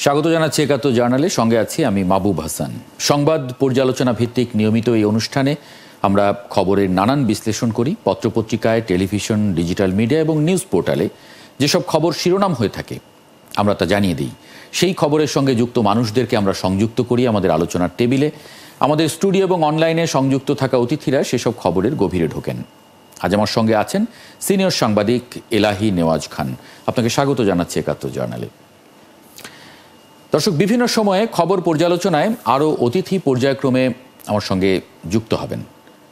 স্বাগত জানাচ্ছি একাত্তর জার্নালে, সঙ্গে আছি আমি মাহবুব হাসান। সংবাদ পর্যালোচনা ভিত্তিক নিয়মিত এই অনুষ্ঠানে আমরা খবরের নানান বিশ্লেষণ করি। পত্রপত্রিকায়, টেলিভিশন, ডিজিটাল মিডিয়া এবং নিউজ পোর্টালে যেসব খবর শিরোনাম হয়ে থাকে আমরা তা জানিয়ে দিই। সেই খবরের সঙ্গে যুক্ত মানুষদেরকে আমরা সংযুক্ত করি আমাদের আলোচনার টেবিলে। আমাদের স্টুডিও এবং অনলাইনে সংযুক্ত থাকা অতিথিরা সেসব খবরের গভীরে ঢোকেন। আজ আমার সঙ্গে আছেন সিনিয়র সাংবাদিক এলাহি নেওয়াজ খান। আপনাকে স্বাগত জানাচ্ছি একাত্তর জার্নালে। দর্শক, বিভিন্ন সময়ে খবর পর্যালোচনায় আরও অতিথি পর্যায়ক্রমে আমার সঙ্গে যুক্ত হবেন।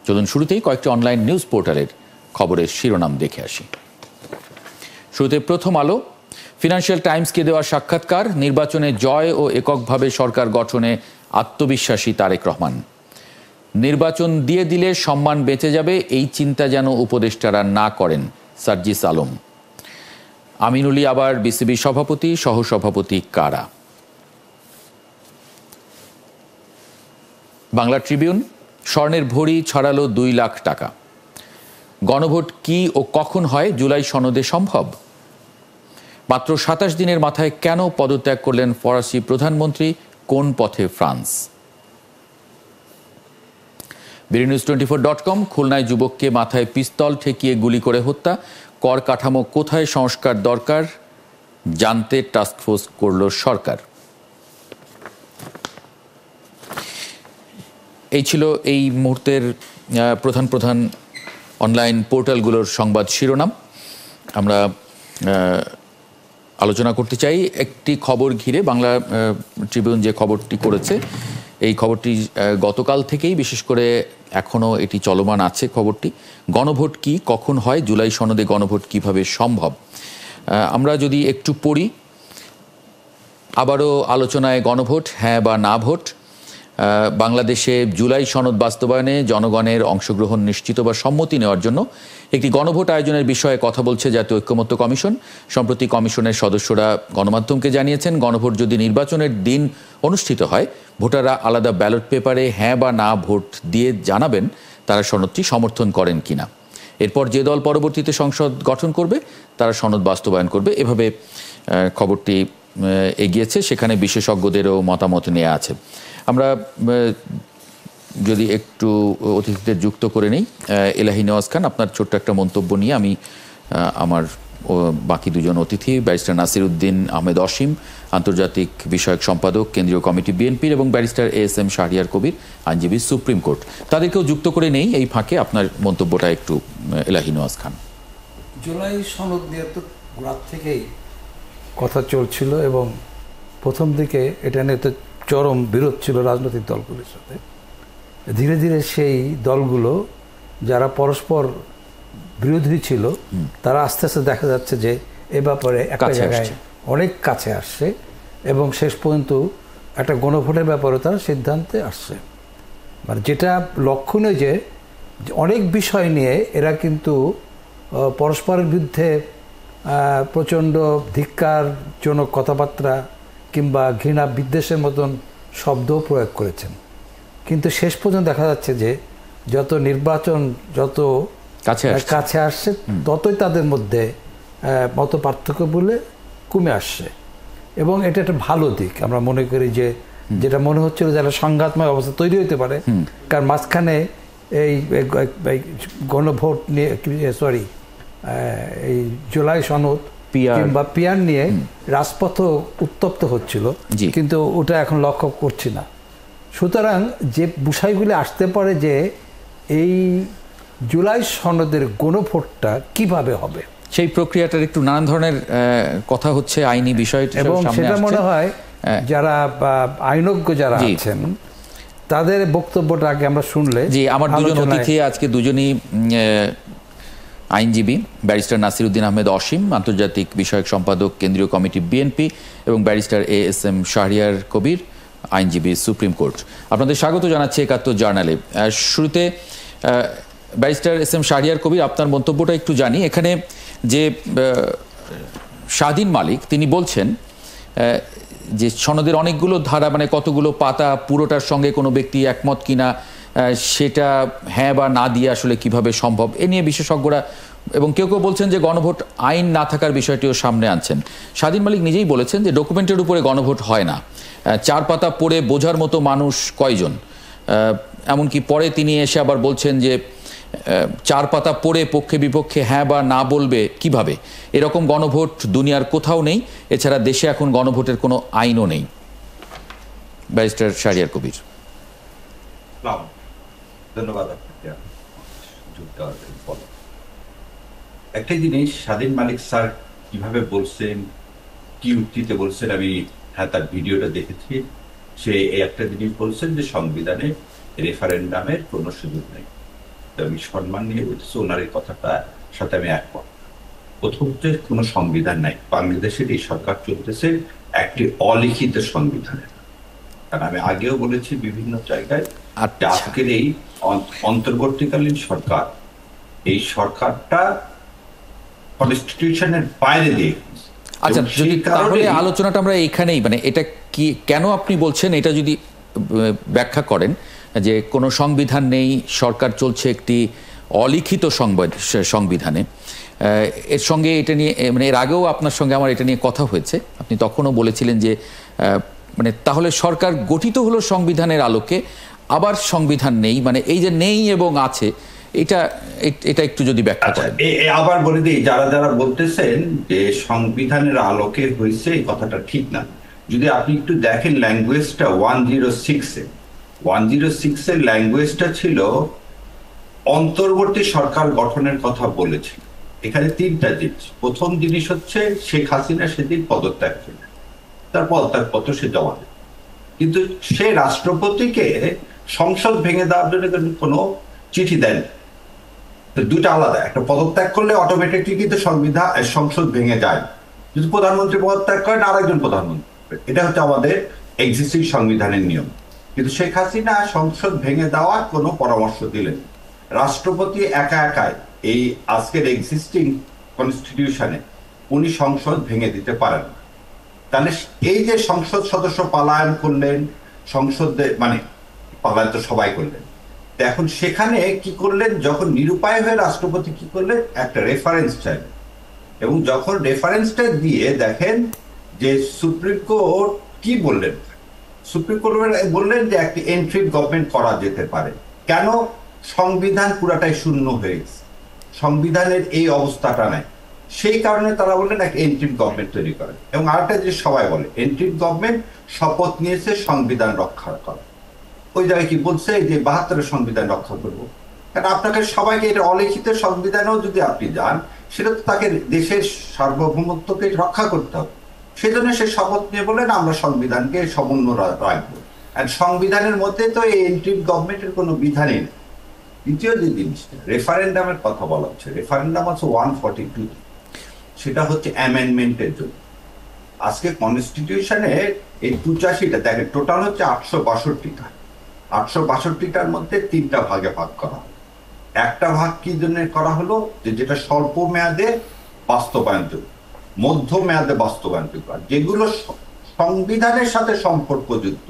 চলুন শুরুতেই কয়েকটি অনলাইন নিউজ পোর্টালের খবরের শিরোনাম দেখে আসি। শুরুতে প্রথম আলো। ফিনান্সিয়াল টাইমসকে দেওয়া সাক্ষাৎকার, নির্বাচনে জয় ও এককভাবে সরকার গঠনে আত্মবিশ্বাসী তারেক রহমান। নির্বাচন দিয়ে দিলে সম্মান বেঁচে যাবে, এই চিন্তা যেন উপদেষ্টারা না করেন, সার্জিস আলম। আমিনুলি আবার বিসিবি সভাপতি, সহসভাপতি কারা? বাংলা ট্রিবিউন। স্বর্ণের ভরি ছড়ালো 2 লাখ টাকা। গণভোট কি ও কখন হয়, জুলাই সনদে সম্ভব? মাত্র 27 দিনের মাথায় কেন পদত্যাগ করলেন ফরাসি প্রধানমন্ত্রী, কোন পথে ফ্রান্স? BDNews24.com। খুলনায় যুবককে মাথায় পিস্তল ঠেকিয়ে গুলি করে হত্যা, কর কাঠামো কোথায় সংস্কার দরকার জানতে টাস্কফোর্স করল সরকার। এই ছিল এই মুহূর্তের প্রধান অনলাইন পোর্টালগুলোর সংবাদ শিরোনাম। আমরা আলোচনা করতে চাই একটি খবর ঘিরে। বাংলা ট্রিবিউন যে খবরটি করেছে, এই খবরটি গতকাল থেকেই, বিশেষ করে এখনও এটি চলমান আছে খবরটি। গণভোট কি, কখন হয়, জুলাই সনদে গণভোট কিভাবে সম্ভব? আমরা যদি একটু পড়ি, আবারও আলোচনায় গণভোট, হ্যাঁ বা না ভোট। বাংলাদেশে জুলাই সনদ বাস্তবায়নে জনগণের অংশগ্রহণ নিশ্চিত বা সম্মতি নেওয়ার জন্য একটি গণভোট আয়োজনের বিষয়ে কথা বলছে জাতীয় ঐক্যমত্য কমিশন। সম্প্রতি কমিশনের সদস্যরা গণমাধ্যমকে জানিয়েছেন, গণভোট যদি নির্বাচনের দিন অনুষ্ঠিত হয়, ভোটাররা আলাদা ব্যালট পেপারে হ্যাঁ বা না ভোট দিয়ে জানাবেন তারা সনদটি সমর্থন করেন কিনা। এরপর যে দল পরবর্তীতে সংসদ গঠন করবে তারা সনদ বাস্তবায়ন করবে। এভাবে খবরটি এগিয়েছে। সেখানে বিশেষজ্ঞদেরও মতামত নেওয়া আছে। আমরা যদি একটু অতিথিদের যুক্ত করে নেই। এলাহি নেওয়াজ খান, আপনার ছোট্ট একটা মন্তব্য নিয়ে আমি আমার বাকি দুজন অতিথি, ব্যারিস্টার নাসির উদ্দিন আহমেদ অসীম, আন্তর্জাতিক বিষয়ক সম্পাদক কেন্দ্রীয় কমিটি বিএনপির, এবং ব্যারিস্টার ASM শাহরিয়ার কবির, আইনজীবী সুপ্রিম কোর্ট, তাদেরকেও যুক্ত করে নেই এই ফাঁকে। আপনার মন্তব্যটা একটু এলাহি নেওয়াজ খান। জুলাই সনদ নিয়ে তো রাত থেকেই কথা চলছিল এবং প্রথম দিকে এটা নিয়ে তো চরম বিরোধ ছিল রাজনৈতিক দলগুলির সাথে। ধীরে ধীরে সেই দলগুলো যারা পরস্পর বিরোধী ছিল তারা আস্তে আস্তে দেখা যাচ্ছে যে এ ব্যাপারে একটা জায়গায় অনেক কাছে আসছে এবং শেষ পর্যন্ত একটা গণভোটের ব্যাপারে তারা সিদ্ধান্তে আসছে। মানে যেটা লক্ষণীয় যে অনেক বিষয় নিয়ে এরা কিন্তু পরস্পরের বিরুদ্ধে প্রচণ্ড ধিক্কারজনক কথাবার্তা কিংবা ঘৃণা বিদ্বেষের মতন শব্দও প্রয়োগ করেছেন। কিন্তু শেষ পর্যন্ত দেখা যাচ্ছে যে যত নির্বাচন যত কাছে আসছে ততই তাদের মধ্যে মত পার্থক্য বলে কমে আসছে এবং এটা একটা ভালো দিক। আমরা মনে করি যে যেটা মনে হচ্ছিল যে একটা সংঘাতময় অবস্থা তৈরি হতে পারে, কারণ মাঝখানে এই গণভোট নিয়ে এই জুলাই সনদ কিংবা পিয়ার নিয়ে রাজপথ উত্তপ্ত হচ্ছিল, কিন্তু ওটা এখন লক্ষ্য করছি না। সুতরাং যে বিষয়গুলি আসতে পারে যে এই জুলাই সনদের গণভোটটা কিভাবে হবে, সেই প্রক্রিয়াটার একটু নানান ধরনের কথা হচ্ছে, আইনি বিষয়, এবং সেটা মনে হয় যারা আইনজ্ঞ যারা আছেন তাদের বক্তব্যটা আগে আমরা শুনলে। জি, আমার দুজন অতিথি আজকে দুজনই আইনজীবী, ব্যারিস্টার নাসির উদ্দিন আহমেদ অসীম, আন্তর্জাতিক বিষয়ক সম্পাদক কেন্দ্রীয় কমিটি বিএনপি, এবং ব্যারিস্টার ASM শাহরিয়ার কবির, আইনজীবী সুপ্রিম কোর্ট। আপনাদের স্বাগত জানাচ্ছি একাত্তর জার্নালে। শুরুতে ব্যারিস্টার ASM শাহরিয়ার কবির, আপনার মন্তব্যটা একটু জানি। এখানে যে স্বাধীন মালিক তিনি বলছেন যে সনদের অনেকগুলো ধারা, মানে কতগুলো পাতা, পুরোটার সঙ্গে কোনো ব্যক্তি একমত কিনা সেটা হ্যাঁ বা না দিয়ে আসলে কিভাবে সম্ভব, এ নিয়ে বিশেষজ্ঞরা এবং কেউ কেউ বলছেন যে গণভোট আইন না থাকার বিষয়টিও সামনে আনছেন। স্বাধীন মালিক নিজেই বলেছেন যে ডকুমেন্টের উপরে গণভোট হয় না, 4 পাতা পড়ে বোঝার মতো মানুষ কয়জন। এমনকি পরে তিনি এসে আবার বলছেন যে 4 পাতা পড়ে পক্ষে বিপক্ষে হ্যাঁ বা না বলবে কিভাবে, এরকম গণভোট দুনিয়ার কোথাও নেই। এছাড়া দেশে এখন গণভোটের কোনো আইনও নেই। ব্যারিস্টার শাহরিয়ার কবির। ধন্যবাদ। একটা জিনিস স্বাধীন মালিক স্যার কিভাবে বলছেন, কি উক্তিতে বলছেন, আমি তার ভিডিওটা দেখেছি। সে একটা জিনিস বলছেন যে সংবিধানে রেফারেন্ডামের কোনো সুযোগ নেই। আমি সম্মান নিয়ে বলতেছি, ওনার এই কথাটার সাথে আমি একমত। প্রথমত কোনো সংবিধান নাই বাংলাদেশের, এই সরকার চলতেছে একটি অলিখিত সংবিধানে। কারণ আমি আগেও বলেছি বিভিন্ন জায়গায়, আজকের এই অন্তর্বর্তীকালীন সরকার, এই সরকারটা কনস্টিটিউশনের বাইরে দিয়ে। আচ্ছা, যদি তাহলে আলোচনাটা আমরা এখানেই, মানে এটা কি কেন আপনি বলছেন এটা যদি ব্যাখ্যা করেন, যে কোনো সংবিধান নেই, সরকার চলছে একটি অলিখিত সংবিধানে। এর সঙ্গে এটা নিয়ে, মানে এর আগেও আপনার সঙ্গে আমার এটা নিয়ে কথা হয়েছে, আপনি তখনও বলেছিলেন যে মানে তাহলে সরকার গঠিত হলো সংবিধানের আলোকে, আবার সংবিধান নেই, মানে এই যে নেই এবং আছে, এটা একটু যদি ব্যাখ্যা করেন। আবার বলে দিই, যারা যারা বলতেছেন যে সংবিধানের আলোকে হয়েছে, এই কথাটা ঠিক না। যদি আপনি একটু দেখেন ল্যাঙ্গুয়েজটা 106 এর ল্যাঙ্গুয়েজটা ছিল অন্তর্বর্তী সরকার গঠনের কথা বলেছিল। এখানে 3টা জিনিস। প্রথম জিনিস হচ্ছে শেখ হাসিনা সেদিন পদত্যাগ করলেন, তার পদত্যাগ পত্র সে জমা দেন, কিন্তু সে রাষ্ট্রপতিকে সংসদ ভেঙে দেওয়ার জন্য কোনো চিঠি দেন। দুটো আলাদা, একটা পদত্যাগ করলে অটোমেটিকলি কিন্তু সংসদ ভেঙে যায়। যদি প্রধানমন্ত্রী পদত্যাগ করেন, আরেকজন প্রধানমন্ত্রী, এটা হচ্ছে আমাদের এক্সিস্টিং সংবিধানের নিয়ম। কিন্তু শেখ হাসিনা সংসদ ভেঙে দেওয়ার কোনো পরামর্শ দিলেন। রাষ্ট্রপতি একা একাই এই আজকের এক্সিস্টিং কনস্টিটিউশনে উনি সংসদ ভেঙে দিতে পারেন। তাহলে এই যে সংসদ সদস্য পালায়ন করলেন, সংসদে মানে পালায়ন তো সবাই করলেন, এখন সেখানে কি করলেন, যখন নিরুপায় হয়ে রাষ্ট্রপতি কি করলেন, একটা রেফারেন্স চাইলেন। এবং যখন রেফারেন্সটা দিয়ে দেখেন যে সুপ্রিম কোর্ট কি বললেন, সুপ্রিম কোর্ট বললেন যে একটি এন্ট্রি গভর্নমেন্ট করা যেতে পারে। কেন? সংবিধান পুরাটাই শূন্য হয়ে গেছে, সংবিধানের এই অবস্থাটা নাই, সেই কারণে তারা বললেন একটা এন্ট্রি গভর্নমেন্ট তৈরি করেন। এবং আরেকটা যে সবাই বলে, এন্ট্রি গভর্নমেন্ট শপথ নিয়েছে সংবিধান রক্ষা করা। ওই জায়গায় কি বলছে যে 72 সংবিধান রক্ষা করবো। কারণ আপনাকে সবাইকে, এটা অলিখিত সংবিধানেও যদি আপনি যান, সেটা তো তাকে দেশের সার্বভৌমত্বকে রক্ষা করতে হবে। সেজন্য সে শপথ নিয়ে বলেন আমরা সংবিধানকে সমুন্নত রাখবো। আর সংবিধানের মধ্যে তো এই এন্ট্রি গভর্নমেন্টের কোনো বিধানই নেই। দ্বিতীয় যে জিনিসটা, রেফারেন্ডামের কথা বলা হচ্ছে, রেফারেন্ডাম হচ্ছে 142, সেটা হচ্ছে অ্যামেন্ডমেন্টের জন্য। আজকে কনস্টিটিউশনে এই 85টা দেখেন, টোটাল হচ্ছে 862টা। 862টার মধ্যে 3টা ভাগে ভাগ করা হলো। একটা ভাগ কি জন্য করা হলো, যেটা স্বল্প মেয়াদে বাস্তবায়নযোগ্য, মধ্য মেয়াদে বাস্তবায়নযোগ্য, যেগুলো সংবিধানের সাথে সম্পর্কযুক্ত,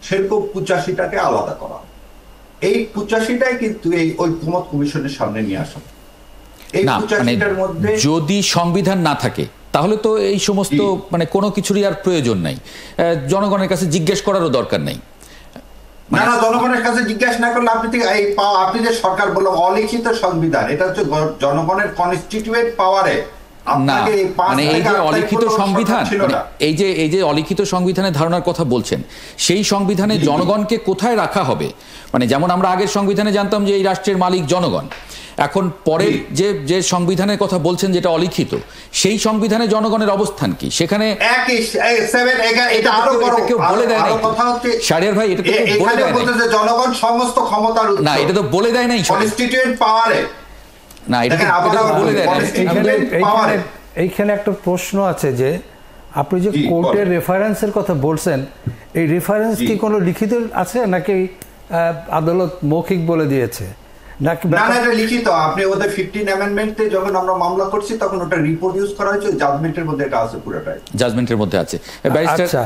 সেরকম 85টাকে আলাদা করা। এই 85টাই কিন্তু এই ঐক্যমত কমিশনের সামনে নিয়ে আসা। এই 85টার মধ্যে যদি সংবিধান না থাকে তাহলে তো এই সমস্ত মানে কোনো কিছুরই আর প্রয়োজন নাই, জনগণের কাছে জিজ্ঞেস করারও দরকার নেই। না না, জনগণের কাছে জিজ্ঞাসা না করলে আপনি যে সরকার বলল অলিখিত সংবিধান, এটা হচ্ছে জনগণের কনস্টিটিউয়েন্ট পাওয়ারে। না, মানে এই যে অলিখিত সংবিধান, এই যে অলিখিত সংবিধানের ধারণার কথা বলছেন, সেই সংবিধানে জনগণকে কোথায় রাখা হবে? মানে যেমন আমরা আগের সংবিধানে জানতাম যে এই রাষ্ট্রের মালিক জনগণ, এখন পরের যে সংবিধানের কথা বলছেন যেটা অলিখিত, সেই সংবিধানে জনগণের অবস্থান কি? সেখানে বলে দেয় নাই শাহরিয়ার ভাই, এটা জনগণ সমস্ত ক্ষমতার না, এটা তো বলে দেয় নাই কনস্টিটিউয়েন্ট পাওয়ারে। না, এটা বলে দেয় নাই। এইখানে একটা প্রশ্ন আছে যে আপনি যে কোর্টের রেফারেন্সের কথা বলছেন, এই রেফারেন্স কি কোনো লিখিত আছে নাকি আদালত মৌখিক বলে দিয়েছে? না না, এটা লিখিত। আপনি ওদের 15 অ্যামেন্ডমেন্টে যখন আমরা মামলা করছি তখন ওটা রিপ্রোডিউস করা হয়েছে, জাজমেন্টের মধ্যে এটা আছে, পুরোটাই জাজমেন্টের মধ্যে আছে। আচ্ছা,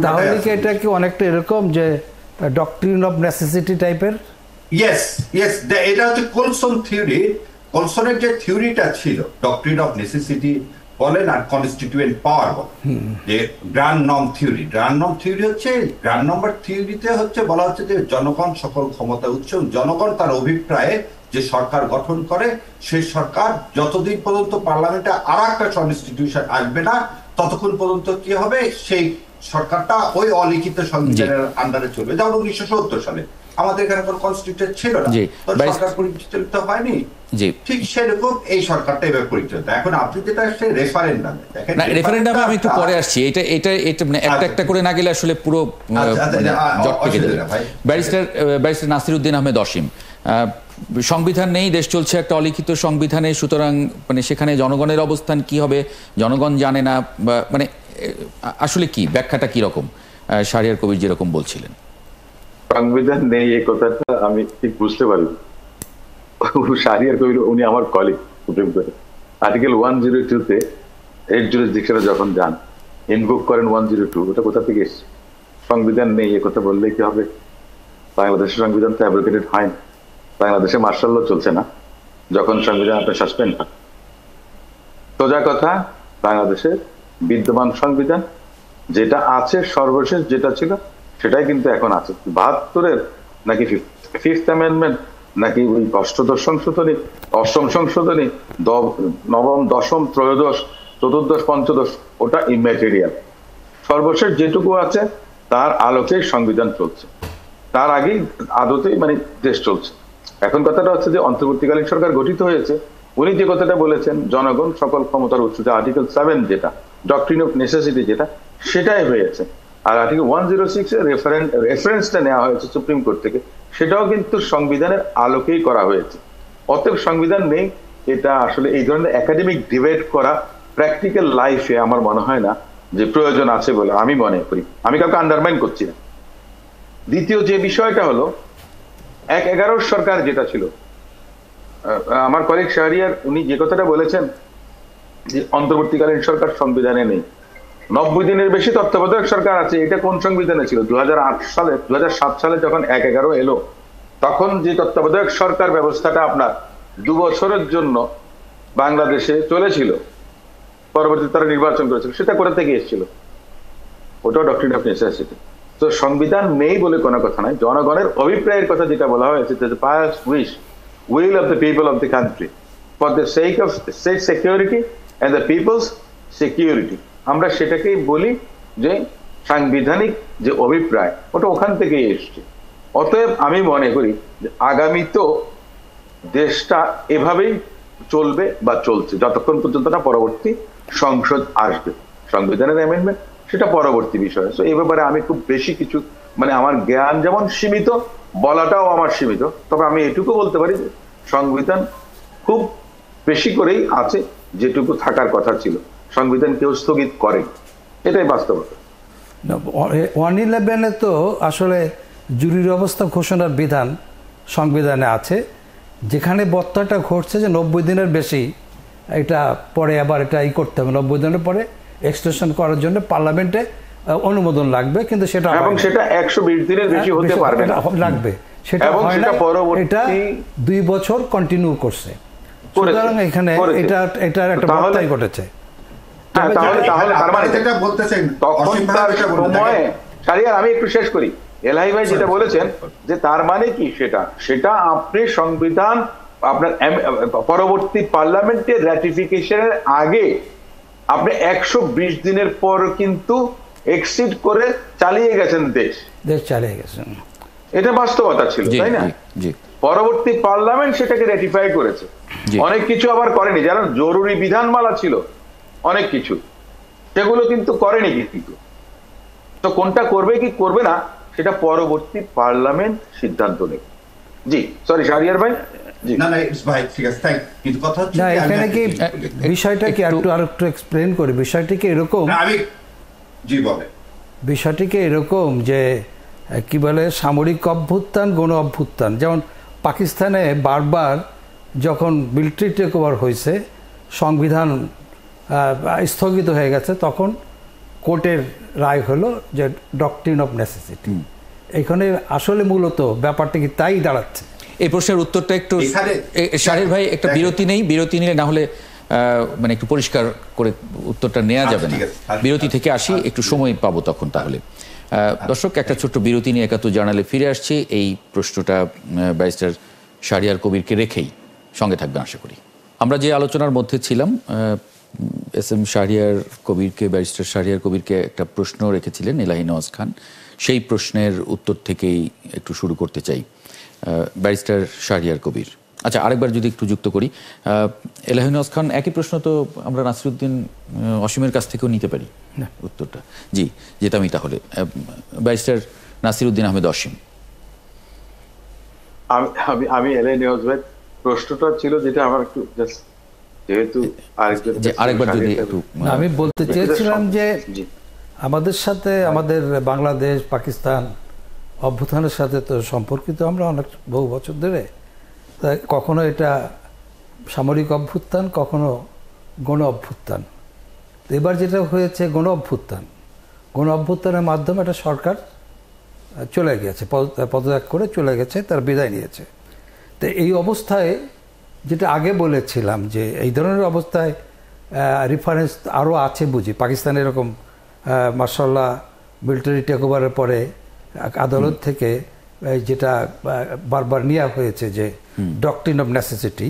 তাহলে কি এটা কি অনেকটা এরকম যে ডক্ট্রিন অফ নেসেসিটি টাইপের? ইয়েস, এটা হচ্ছে কোলসন থিওরি। কলসনের যে থিওরিটা ছিল ডক্ট্রিন অফ নেসেসিটি বলেন আর কনস্টিটিউয়েন্ট পাওয়ার বলেন, যে grand norm theory, grand norm theory হচ্ছে, গ্র্যান্ড নম্বর থিওরিতে হচ্ছে বলা হচ্ছে যে জনগণ সকল ক্ষমতা উৎস, জনগণ তার অভিপ্রায়ে যে সরকার গঠন করে সেই সরকার যতদিন পর্যন্ত পার্লামেন্টে আর একটা কনস্টিটিউশন আসবে না ততক্ষণ পর্যন্ত কি হবে, সেই সরকারটা ওই অলিখিত সংবিধানের আন্ডারে চলবে। যেমন 1970 সালে আমাদের এখানে কোনো কনস্টিটিউশন ছিল না, সরকার পরিচালিত হয়নি, ঠিক সেরকম এই সরকারটা এবার পরিচালিত। এখন আপনি যেটা আসছে রেফারেন্ডামে, দেখেন রেফারেন্ডামে আমি একটু পরে আসছি, এটা এটা এটা মানে একটা একটা করে না গেলে আসলে পুরো জট পেকে যাবে। ব্যারিস্টার নাসিরউদ্দিন আহমেদ অসীম, সংবিধান নেই, দেশ চলছে একটা অলিখিত সংবিধানে, সুতরাং মানে সেখানে জনগণের অবস্থান কি হবে জনগণ জানে না, মানে আসলে কি ব্যাখ্যাটা কি রকম শাহরিয়ার কবির যেরকম বলছিলেন? সংবিধান নেই এই কথাটা আমি ঠিক বুঝতে পারি। শাহরিয়ার কবির উনি আমার কলিগ সুপ্রিম কোর্টে, আর্টিকেল 102-তে হেড জুরিসডিকশনে যখন যান ইনভোক করেন 102, ওটা কোথা থেকে এসছে? সংবিধান নেই এ কথা বললে কি হবে? বাংলাদেশের সংবিধান তো অ্যাব্রোগেটেড হয়নি, বাংলাদেশে মার্শাল ল চলছে না যখন সংবিধান আপনার সাসপেন্ড হয়। সোজা কথা, বাংলাদেশের বিদ্যমান সংবিধান যেটা আছে সর্বশেষ যেটা ছিল সেটাই কিন্তু এখন আছে। 72-এর নাকি 5th অ্যামেন্ডমেন্ট নাকি ওই অষ্টদশ সংশোধনী, অষ্টম সংশোধনী, নবম, দশম, ত্রয়োদশ, চতুর্দশ, পঞ্চদশ, ওটা ইম্যাটেরিয়াল। সর্বশেষ যেটুকু আছে তার আলোকেই সংবিধান চলছে, তার আগেই আদতেই মানে দেশ চলছে। এখন কথাটা হচ্ছে যে অন্তর্বর্তীকালীন সরকার গঠিত হয়েছে, উনি যে কথাটা বলেছেন জনগণ সকল ক্ষমতার উৎস, আর্টিকেল 7 যেটা ডক্ট্রিন অফ নেসেসিটি যেটা, সেটাই হয়েছে। আর আর্টিকেল 106-এর রেফারেন্সটা নেওয়া হয়েছে সুপ্রিম কোর্ট থেকে, সেটাও কিন্তু সংবিধানের আলোকেই করা হয়েছে। অতএব সংবিধান নেই, এটা আসলে এই ধরনের একাডেমিক ডিবেট করা প্র্যাকটিক্যাল লাইফে আমার মনে হয় না যে প্রয়োজন আছে বলে আমি মনে করি। আমি কাউকে আন্ডারমাইন করছি না। দ্বিতীয় যে বিষয়টা হলো 1/11 সরকার যেটা ছিল, আমার কলিগ শাহরিয়ার উনি যে কথাটা বলেছেন যে অন্তর্বর্তীকালীন সরকার সংবিধানে নেই, 90 দিনের বেশি তত্ত্বাবধায়ক সরকার আছে, এটা কোন সংবিধানে ছিল? 2007 সালে যখন 1/11 এলো তখন যে তত্ত্বাবধায়ক সরকার ব্যবস্থাটা আপনার 2 বছরের জন্য বাংলাদেশে চলেছিল, পরবর্তীতে তারা নির্বাচন করেছিল, সেটা করে থেকে এসেছিল, ওটাও ডক্ট্রিন অফ নেসেসিটি। তো সংবিধান নেই বলে কোনো কথা নাই, জনগণের অভিপ্রায়ের কথা যেটা বলা হয়েছে, pious will of the people of the country for the sake of state security and the people's security, আমরা সেটাকেই বলি যে সাংবিধানিক যে অভিপ্রায় ওটা ওখান থেকেই এসছে। অতএব আমি মনে করি যে আগামী তো দেশটা এভাবেই চলবে বা চলছে যতক্ষণ পর্যন্ত না পরবর্তী সংসদ আসবে। সংবিধানের অ্যামেন্ডমেন্ট সেটা পরবর্তী বিষয়। তো এই ব্যাপারে আমি খুব বেশি কিছু মানে আমার জ্ঞান যেমন সীমিত, বলাটাও আমার সীমিত, তবে আমি এটুকু বলতে পারি যে সংবিধান খুব বেশি করেই আছে যেটুকু থাকার কথা ছিল, সংবিধান কেউ স্থগিত করে, এটাই বাস্তবতা। 111-এ তো আসলে জরুরি অবস্থা ঘোষণার বিধান সংবিধানে আছে, যেখানে বত্তাটা ঘটছে যে 90 দিনের বেশি, এটা পরে আবার এটা করতে হবে, 90 দিনের পরে এক্সটেনশন করার জন্য পার্লামেন্টে অনুমোদন লাগবে, কিন্তু সেটা এবং সেটা 120 দিনের বেশি হতে পারবে না, লাগবে সেটা হয় না, এটা 2 বছর কন্টিনিউ করছে। সুতরাং এখানে এটা একটা বত্তাই ঘটেছে। আমি একটু শেষ করি, এলহাই ভাই যেটা বলেছেন যে তার মানে কি, সেটা আপনি সংবিধান আপনার পরবর্তী পার্লামেন্টের রাটিফিকেশনের আগে আপনি 120 দিনের পর কিন্তু এক্সিড করে চালিয়ে গেছেন, দেশ চালিয়ে গেছেন, এটা বাস্তবতা ছিল, তাই না? পরবর্তী পার্লামেন্ট সেটাকে রেটিফাই করেছে, অনেক কিছু আবার করেনি, যারা জরুরি বিধানমালা ছিল অনেক কিছু সেগুলো কিন্তু করেনি। কিন্তু তো কোনটা করবে কি করবে না সেটা পরবর্তী পার্লামেন্ট সিদ্ধান্ত নেবে। জি সরি শাহরিয়ার ভাই। এখানে কি বিষয়টা কি আরেকটু এক্সপ্লেন করি? বিষয়টিকে এরকম, বিষয়টিকে এরকম যে কি বলে সামরিক অভ্যুত্থান, গণ অভ্যুত্থান, যেমন পাকিস্তানে বারবার যখন মিলিটারি টেক ওভার হয়েছে, সংবিধান স্থগিত হয়ে গেছে, তখন কোর্টের রায় হলো যে ডক্ট্রিন অফ নেসেসিটি। এখানে আসলে মূলত ব্যাপারটা কি তাই দাঁড়াচ্ছে। এই প্রশ্নের উত্তরটা একটু এখানে- শাহরিয়ার ভাই একটা বিরতি নেই, বিরতি নিলে না হলে মানে একটু পরিষ্কার করে উত্তরটা নেওয়া যাবে না। ঠিক আছে। বিরতি থেকে আসি, একটু সময় পাবো তখন তাহলে। দর্শক, একটা ছোট্ট বিরতি নিয়ে ৭১ জার্নালে ফিরে আসছি এই প্রশ্নটা ব্যারিস্টার শাহরিয়ার কবিরকে রেখেই। সঙ্গে থাকবেন আশা করি। আমরা যে আলোচনার মধ্যে ছিলাম, এস এম শাহরিয়ার কবিরকে, ব্যারিস্টার শাহরিয়ার কবিরকে একটা প্রশ্ন রেখেছিলেন এলাহি নওয়াজ খান। সেই প্রশ্নের উত্তর থেকেই একটু শুরু করতে চাই। ব্যারিস্টার শাহরিয়ার কবির, আচ্ছা আরেকবার যদি একটু যুক্ত করি, এলাহি নওয়াজ খান একই প্রশ্ন তো আমরা নাসিরুদ্দিন অসীমের কাছ থেকেও নিতে পারি উত্তরটা। জি, যেতামই তাহলে। ব্যারিস্টার নাসিরুদ্দিন আহমেদ অসীম। আমি এলএ নিউজ ভাই, প্রশ্নটা ছিল যেটা আমার একটু যেহেতু আরেকবার যদি একটু আমি বলতে চেয়েছিলাম যে জি। আমাদের সাথে, আমাদের বাংলাদেশ পাকিস্তান অভ্যুত্থানের সাথে তো সম্পর্কিত আমরা অনেক বহু বছর ধরে। তাই কখনো এটা সামরিক অভ্যুত্থান, কখনো গণ অভ্যুত্থান। এবার যেটা হয়েছে গণ অভ্যুত্থান, গণ অভ্যুত্থানের মাধ্যমে একটা সরকার চলে গেছে, পদত্যাগ করে চলে গেছে, তার বিদায় নিয়েছে। তো এই অবস্থায় যেটা আগে বলেছিলাম যে এই ধরনের অবস্থায় রেফারেন্স আরও আছে বুঝি। পাকিস্তানে এরকম মার্শাল্লাহ মিলিটারি টেক ওভারের পরে আদালত থেকে যেটা বারবার নেওয়া হয়েছে যে ডক্ট্রিন অফ নেসেসিটি,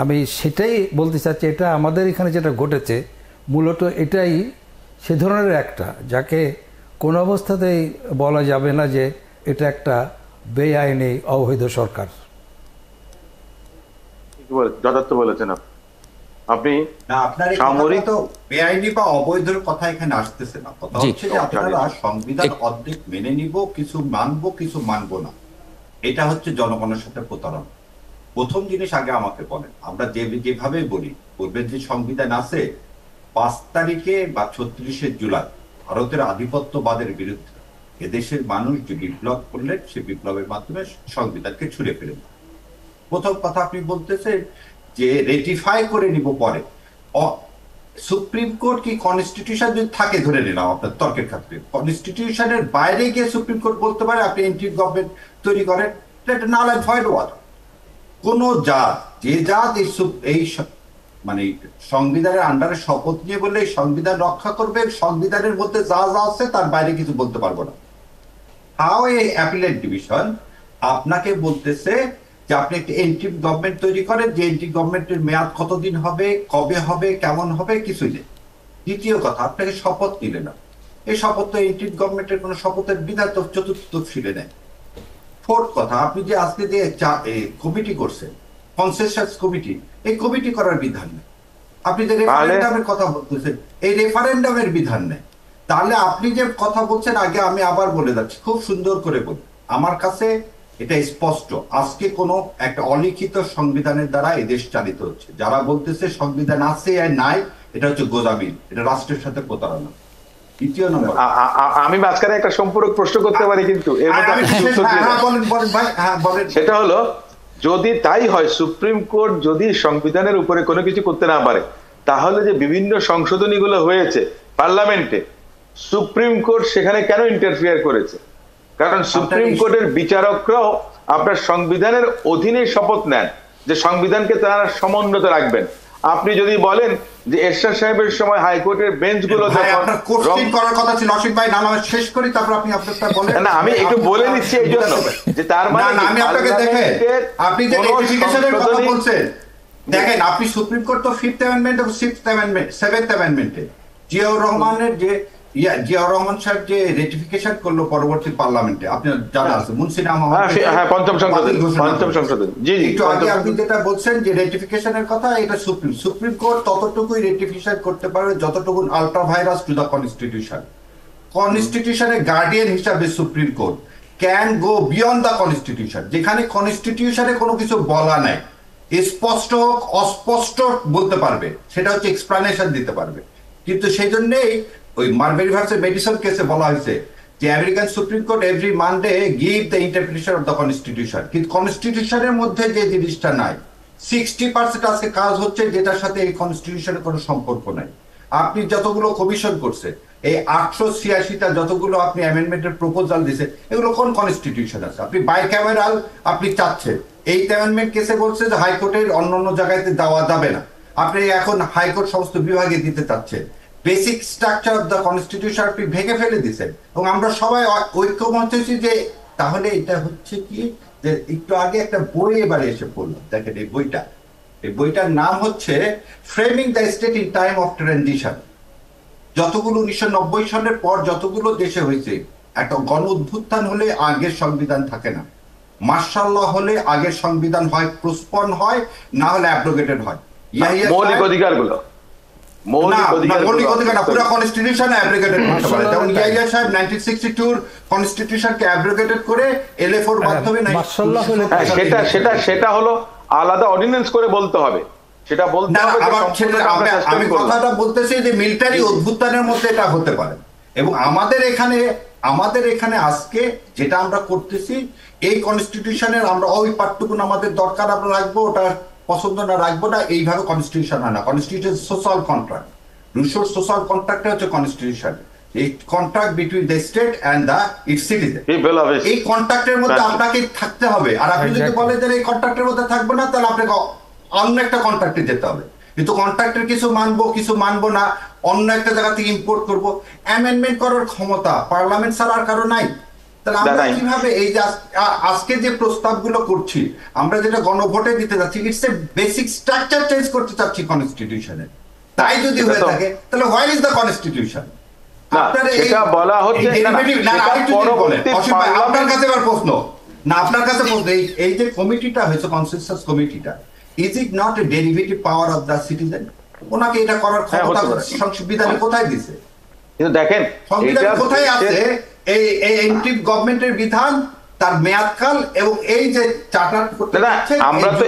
আমি সেটাই বলতে চাচ্ছি। এটা আমাদের এখানে যেটা ঘটেছে মূলত এটাই সে ধরনের একটা, যাকে কোনো অবস্থাতেই বলা যাবে না যে এটা একটা বেআইনি অবৈধ সরকার। যথার্থ বলেছেন আপনি। না, আপনার এই সামরিক কথাটা তো বেআইনি বা অবৈধর কথা এখানে আসতেছে না। কথা জি। হচ্ছে যে আপনারা সংবিধান অর্ধেক মেনে নিব, কিছু মানবো, কিছু মানবো না। এটা হচ্ছে জনগণের সাথে প্রতারণা। প্রথম জিনিস আগে আমাকে বলেন, আমরা যেভাবে বলি, পূর্বের যে সংবিধান আছে 5 তারিখে বা 36শে জুলাই ভারতের আধিপত্যবাদের বিরুদ্ধে এদেশের মানুষ যে বিপ্লব করলেন, সে বিপ্লবের মাধ্যমে সংবিধানকে ছুঁড়ে ফেলেন। প্রথম কথা আপনি বলতেছেন যে রেটিফাই করে নিব পরে। সুপ্রিম কোর্ট কি কনস্টিটিউশন যদি থাকে, ধরে নিলাম আপনার তর্কের ক্ষেত্রে, কনস্টিটিউশনের বাইরে গিয়ে সুপ্রিম কোর্ট বলতে পারে আপনি এন্টি গভর্নমেন্ট তৈরি করেন, এটা নাল অ্যান্ড ভয়েড ওয়ার্ড। কোন জাত, যে জাত এই মানে সংবিধানের আন্ডারে শপথ নিয়ে বললে এই সংবিধান রক্ষা করবে, সংবিধানের মধ্যে যা যা আছে তার বাইরে কিছু বলতে পারবো না। হাও এই অ্যাপিলেট ডিভিশন আপনাকে বলতেছে যে আপনি একটি এন্টি গভর্নমেন্ট তৈরি করেন, যে এন্টি গভর্নমেন্টের মেয়াদ কতদিন হবে, কবে হবে, কেমন হবে, কিছুই নেই। দ্বিতীয় কথা, আপনাকে শপথ নিলে না, এই শপথ তো এন্টি গভর্নমেন্টের কোনো শপথের বিধান তো চতুর্থ তফসিলে নেই। ফোর্থ কথা, আপনি যে আজকে যে কমিটি করছেন, কনসেনসাস কমিটি, এই কমিটি করার বিধান নেই। আপনি যে রেফারেন্ডামের কথা বলতেছেন, এই রেফারেন্ডামের বিধান নেই। তাহলে আপনি যে কথা বলছেন, আগে আমি আবার বলে যাচ্ছি, খুব সুন্দর করে বলি, আমার কাছে এটা স্পষ্ট, আজকে কোনো একটা অলিখিত সংবিধানের দ্বারা এদেশ চালিত হচ্ছে। যারা বলতেছে সংবিধান আছে আর নাই, এটা হচ্ছে গোজামিল, এটা রাষ্ট্রের সাথে প্রতারণা। দ্বিতীয় নম্বর, আমি মাঝখানে একটা সম্পূরক প্রশ্ন করতে পারি, কিন্তু এর মধ্যে আপনি উত্তর দিয়ে দেন। বলেন ভাই, হ্যাঁ বলেন। সেটা হলো, যদি তাই হয়, সুপ্রিম কোর্ট যদি সংবিধানের উপরে কোনো কিছু করতে না পারে, তাহলে যে বিভিন্ন সংশোধনীগুলো হয়েছে পার্লামেন্টে, সুপ্রিম কোর্ট সেখানে কেন ইন্টারফিয়ার করেছে? কারণ সুপ্রিম কোর্টের বিচারকরাও আপনার সংবিধানের অধীনে শপথ নেন যে সংবিধানকে তারা সমুন্নত রাখবেন। আপনি যদি বলেন যে এরশাদ সাহেবের সময় হাইকোর্টের বেঞ্চগুলো করার কথা ছিল, অসীম ভাই, নাম শেষ করি, তারপর আপনি আপনারটা বলেন। না, আমি একটু বলে নিচ্ছি এই জন্য যে তার মানে আমি আপনাকে দেখেন, আপনি যে রেটিফিকেশনের কথা বলছেন, দেখেন আপনি সুপ্রিম কোর্ট তো 5th অ্যামেন্ডমেন্ট এবং 6th অ্যামেন্ডমেন্ট 7th অ্যামেন্ডমেন্টে জিয়াউর রহমানের যে জিয়াউর রহমান সাহেব যে রেটিফিকেশন করলো পরবর্তী পার্লামেন্টে, আপনার জানা আছে, মুনসিনা হ্যাঁ, পঞ্চম সংশোধন। জি জি, একটু আগে আপনি যেটা বলছেন যে রেটিফিকেশনের কথা, এটা সুপ্রিম কোর্ট ততটুকুই রেটিফিকেশন করতে পারবে যতটুকু ultra vires to the constitution. কনস্টিটিউশনের গার্ডিয়ান হিসাবে supreme court can go beyond the constitution. যেখানে কনস্টিটিউশনে কোনো কিছু বলা নাই, স্পষ্ট হোক অস্পষ্ট বলতে পারবে, সেটা হচ্ছে এক্সপ্লানেশন দিতে পারবে। কিন্তু সেই জন্যই ওই মার্বেরি ভার্সেস মেডিসন কেসে বলা হয়েছে যে American supreme court every Monday give the interpretation of the constitution. কিন্তু কনস্টিটিউশনের মধ্যে যে জিনিসটা নাই, 60% আজকে কাজ হচ্ছে যেটার সাথে এই কনস্টিটিউশনের কোনো সম্পর্ক নাই। আপনি যতগুলো কমিশন করছে, এই 886টা যতগুলো আপনি অ্যামেন্ডমেন্টের প্রপোজাল দিয়েছে এগুলো কোন কনস্টিটিউশন আছে? আপনি বাইক্যামেরাল আপনি চাচ্ছেন, এই অ্যামেন্ডমেন্ট কেসে বলছে যে হাইকোর্টের অন্য জায়গাতে দেওয়া যাবে না, আপনি এখন হাইকোর্ট সমস্ত বিভাগে দিতে চাচ্ছেন। Basic structure of the constitution আপনি ভেঙে ফেলে দিচ্ছেন, এবং আমরা সবাই ঐক্যমত হয়েছি যে তাহলে এটা হচ্ছে কি, যে একটু আগে একটা বই এবারে এসে পড়লাম, দেখেন এই বইটার নাম হচ্ছে framing the state in time of transition. যতগুলো 1990 সালের পর যতগুলো দেশে হয়েছে, একটা গণ অভ্যুত্থান হলে আগের সংবিধান থাকে না, মার্শাল ল হলে আগের সংবিধান হয় পোস্টপন হয়, না হলে অ্যাব্রোগেটেড হয়। মৌলিক অধিকারগুলো পুরো কনস্টিটিউশন অ্যাব্রোগেটেড করতে পারে। যেমন ইয়াহিয়া সাহেব 1962 কনস্টিটিউশনকে অ্যাব্রোগেটেড করে এলএফওর মাধ্যমে সেটা হলো আলাদা অর্ডিন্যান্স করে বলতে হবে, সেটা বলতে হবে। আমি কথাটা বলতেছি যে মিলিটারি অভ্যুত্থানের মধ্যে এটা হতে পারে, এবং আমাদের এখানে আজকে যেটা আমরা করতেছি, এই কনস্টিটিউশনের আমরা ওই পার্টটুকুন আমাদের দরকার আমরা রাখবো, ওটা পছন্দ না রাখবো না, এইভাবে কনস্টিটিউশন হয় না। কনস্টিটিউশন সোশ্যাল কন্ট্রাক্ট, রুশোর সোশ্যাল কন্ট্রাক্ট হচ্ছে কনস্টিটিউশন, এই contract between the state and the its citizen. এই কন্ট্রাক্টের মধ্যে আপনাকে থাকতে হবে, আর আপনি যদি বলেন যে এই কন্ট্রাক্টের মধ্যে থাকবো না, তাহলে আপনাকে অন্য একটা কন্ট্রাক্টে যেতে হবে। কিন্তু কন্ট্রাক্টের কিছু মানবো না, অন্য একটা জায়গা থেকে ইম্পোর্ট করবো। অ্যামেন্ডমেন্ট করার ক্ষমতা পার্লামেন্ট ছাড়া আর কারো নাই। তাহলে আমরা কিভাবে এই যে আজকে যে প্রস্তাবগুলো করছি, আমরা যেটা গণভোটে দিতে যাচ্ছি, it's a basic structure change করতে চাচ্ছি কনস্টিটিউশনের। তাই যদি হয়ে থাকে তাহলে হোয়ার ইজ দ্য কনস্টিটিউশন? আপনার কাছে এবার প্রশ্ন, এই যে কমিটিটা হয়েছে, কনসেনসাস কমিটিটা, is it not a derivative power of the citizen? ওনাকে এটা করার ক্ষমতা সংবিধানে কোথায় দিছে? কিন্তু দেখেন সংবিধানে কোথায় আছে এই এন্ট্রি গভর্নমেন্টের বিধান, তার মেয়াদকাল, এবং এই যে চার্টার করতে যাচ্ছে, আমরা তো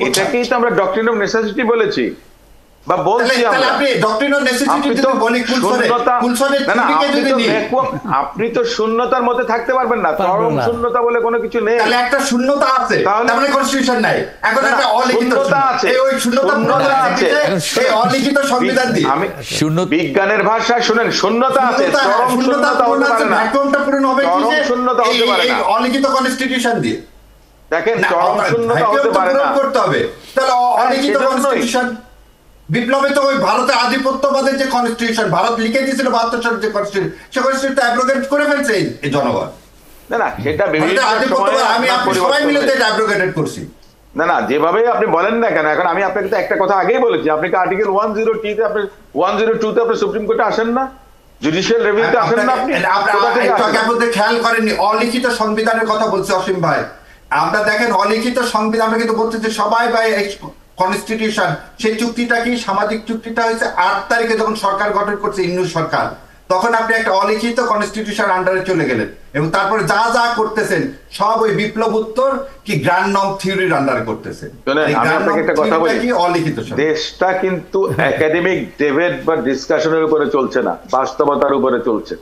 এটাকেই তো আমরা ডক্ট্রিন অফ নেসেসিটি বলেছি বা বলছি। আপনি তো শূন্যতার মধ্যে থাকতে পারবেন না, চরম শূন্যতা বলে কোনো কিছু নেই। একটা শূন্যতা আছে, তাহলে কনস্টিটিউশন নাই, এখন একটা অলিখিত আছে। এই শূন্যতা আছে, এই অলিখিত সংবিধান দিয়ে আমি বিজ্ঞানের ভাষায় শুনেন, শূন্যতা আছে, চরম শূন্যতা হতে পারে না। ভ্যাকুয়ামটা পূরণ হবে কি? শূন্যতা হতে পারে না অলিখিত কনস্টিটিউশন দিয়ে। দেখেন চরম শূন্যতা হতে পারে না, করতে হবে। তাহলে অলিখিত কনস্টিটিউশন, বিপ্লবে তো ওই ভারতের আধিপত্যবাদের যে কনস্টিটিউশন ভারত লিখে দিয়েছিল 72 সালের যে কনস্টিটিউশন, সে কনস্টিটিউশন অ্যাব্রোগেট করে ফেলছে এই জনগণ। না সেটা বিভিন্ন সময়ে আমি আপনি সবাই মিলে এটা অ্যাব্রোগেটেড করছি। না যেভাবে আপনি বলেন না কেন, এখন আমি আপনাকে একটা কথা আগেই বলেছি, আপনি কি আর্টিকেল 102 তে আপনি 102 তে আপনি সুপ্রিম কোর্টে আসেন না, জুডিশিয়াল রিভিউতে আসেন না? আপনি খেয়াল করেননি, অলিখিত সংবিধানের কথা বলছে অসীম ভাই। আমরা দেখেন অলিখিত সংবিধান, আমরা কিন্তু বলছি যে সবাই ভাই কনস্টিটিউশন, সেই চুক্তিটা কি সামাজিক চুক্তিটা হয়েছে 8 তারিখে যখন সরকার গঠন করছে ইন্নু সরকার, তখন আপনি একটা অলিখিত কনস্টিটিউশন আন্ডারে চলে গেলেন, এবং তারপরে যা করতেছেন সব ওই বিপ্লব উত্তর কি গ্র্যান্ড নর্ম থিওরির আন্ডারে করতেছেন। আমি আপনাকে একটা কথা বলি, অলিখিত দেশটা কিন্তু একাডেমিক ডিবেট বা ডিসকাশনের উপরে চলছে না, বাস্তবতার উপরে চলছে।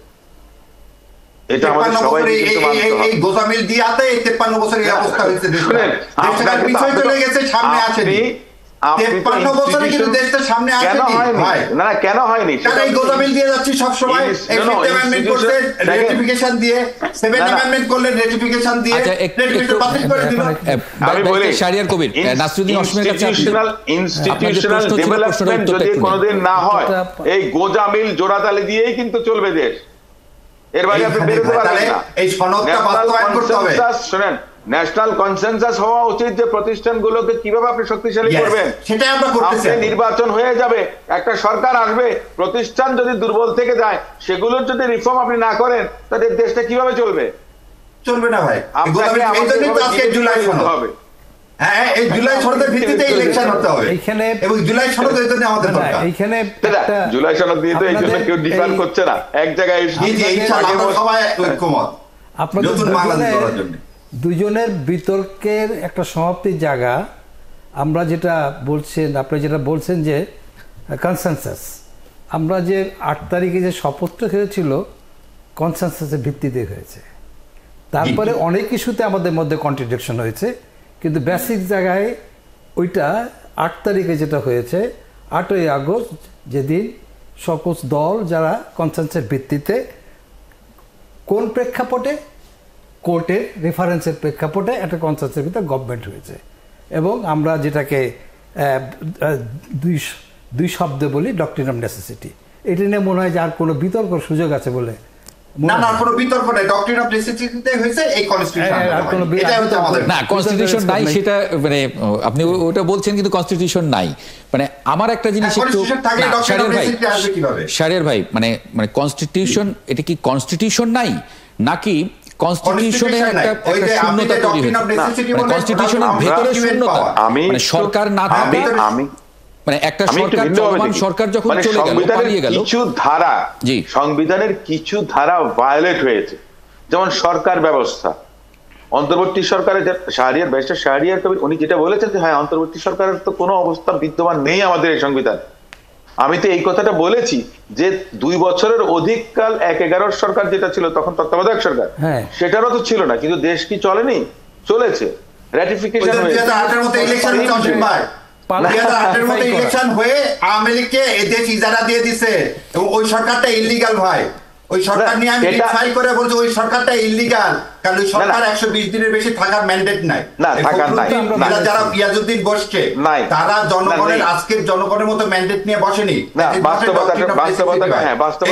এটা আমাদের সবাইকে কিন্তু মানতে হবে। এই গোজামিল দিয়াতে 53 বছর এই অবস্থা হয়েছে, দেশটা পিছনে চলে গেছে, সামনে আসেনি। 53 বছরে কিন্তু দেশটা সামনে আসেনি ভাই। না কেন হয়নি? সেটা এই গোজামিল দিয়ে যাচ্ছি সব সময়। এই 5th অ্যামেন্ডমেন্ট করতে রেটিফিকেশন দিয়ে, 7th অ্যামেন্ডমেন্ট করলে রেটিফিকেশন দিয়ে, রেটিফিকেশন বাতিল করে দিল। আমি বলি শাহরিয়ার কবির, নাসরুদ্দিন অসমের কাছে ইনস্টিটিউশনাল ডেভেলপমেন্ট যদি কোনোদিন না হয়, এই গোজামিল জোড়াতালি দিয়েই কিন্তু চলবে দেশ। এর বাইরে আপনি বেরোতে পারবেন না। এই সনদটা বাস্তবায়ন করতে হবে। শুনেন, ন্যাশনাল কনসেনসাস হওয়া উচিত যে প্রতিষ্ঠানগুলোকে কিভাবে আপনি শক্তিশালী করবেন, সেটাই আমরা করতেছি। নির্বাচন হয়ে যাবে, একটা সরকার আসবে, প্রতিষ্ঠান যদি দুর্বল থেকে যায়, সেগুলোর যদি রিফর্ম আপনি না করেন, তাহলে দেশটা কিভাবে চলবে? চলবে না ভাই। জুলাই সনদ হবে, হ্যাঁ এই জুলাই সনদের ভিত্তিতে ইলেকশন হতে হবে, এইখানে এবং জুলাই সনদ এর জন্য আমাদের দরকার। এইখানে জুলাই সনদ দিয়ে তো এই জন্য কেউ ডিফার করছে না, এক জায়গায় সবাই ঐক্যমত নতুন বাংলাদেশ গড়ার জন্য। দুজনের বিতর্কের একটা সমাপ্তির জায়গা। আমরা যেটা বলছেন, আপনি যেটা বলছেন যে কনসেনসাস, আমরা যে 8 তারিখে যে শপথটা হয়েছিল কনসেনসাসের ভিত্তিতে হয়েছে, তারপরে অনেক ইস্যুতে আমাদের মধ্যে কন্ট্রাডিকশন হয়েছে, কিন্তু বেসিক জায়গায় ওইটা 8 তারিখে যেটা হয়েছে, 8ই আগস্ট যেদিন সকল দল যারা কনসেন্সাসের ভিত্তিতে কোন প্রেক্ষাপটে কোর্টের রেফারেন্সের প্রেক্ষাপটে একটা কনসেন্সাসের ভিতরে গভর্নমেন্ট হয়েছে, এবং আমরা যেটাকে দুই শব্দে বলি ডক্ট্রিন অফ নেসেসিটি। এটা নিয়ে মনে হয় যে আর কোনো বিতর্ক সুযোগ আছে বলে না, না, কোনো বিতর্ক নাই। ডক্ট্রিন অফ নেসেসিটিতে হয়েছে এই কনস্টিটিউশন, এটা হচ্ছে আমাদের না কনস্টিটিউশন নাই, সেটা মানে আপনি ওটা বলছেন, কিন্তু কনস্টিটিউশন নাই। মানে আমার একটা জিনিস একটু শাহরিয়ার ভাই, মানে কনস্টিটিউশন, এটা কি কনস্টিটিউশন নাই নাকি কনস্টিটিউশনে একটা শূন্যতা তৈরি হয়েছে? কনস্টিটিউশনের ভেতরে শূন্যতা, মানে সরকার না থাকে, মানে একটা সরকার চলমান সরকার যখন চলে গেল, পালিয়ে গেল, কিছু ধারা, সংবিধানের কিছু ধারা ভায়োলেট হয়েছে, যেমন সরকার ব্যবস্থা, অন্তর্বর্তী সরকারের শাহরিয়ার ব্যারিস্টার শাহরিয়ার কবির উনি যেটা বলেছেন যে হ্যাঁ অন্তর্বর্তী সরকারের তো কোনো অবস্থা বিদ্যমান নেই আমাদের এই সংবিধানে। আমি তো এই কথাটা বলেছি যে 2 বছরের অধিক কাল 1/11 সরকার যেটা ছিল তখন তত্ত্বাবধায়ক সরকার, সেটারও তো ছিল না, কিন্তু দেশ কি চলেনি? চলেছে, র্যাটিফিকেশন হয়েছে। 2008-এর মতো ইলেকশন হয়ে আওয়ামী লীগকে এদেশ ইজারা দিয়ে দিছে, এবং ওই সরকারটা ইল্লিগাল ভাই। ওই সরকার নিয়ে আমি ফাইল করে বলছি ওই সরকারটা ইল্লিগাল, কারণ ওই সরকার 120 দিনের বেশি থাকার ম্যান্ডেট নাই। যারা ইয়াজউদ্দিন বসছে তারা জনগণের আজকের জনগণের মতো ম্যান্ডেট নিয়ে বসেনি।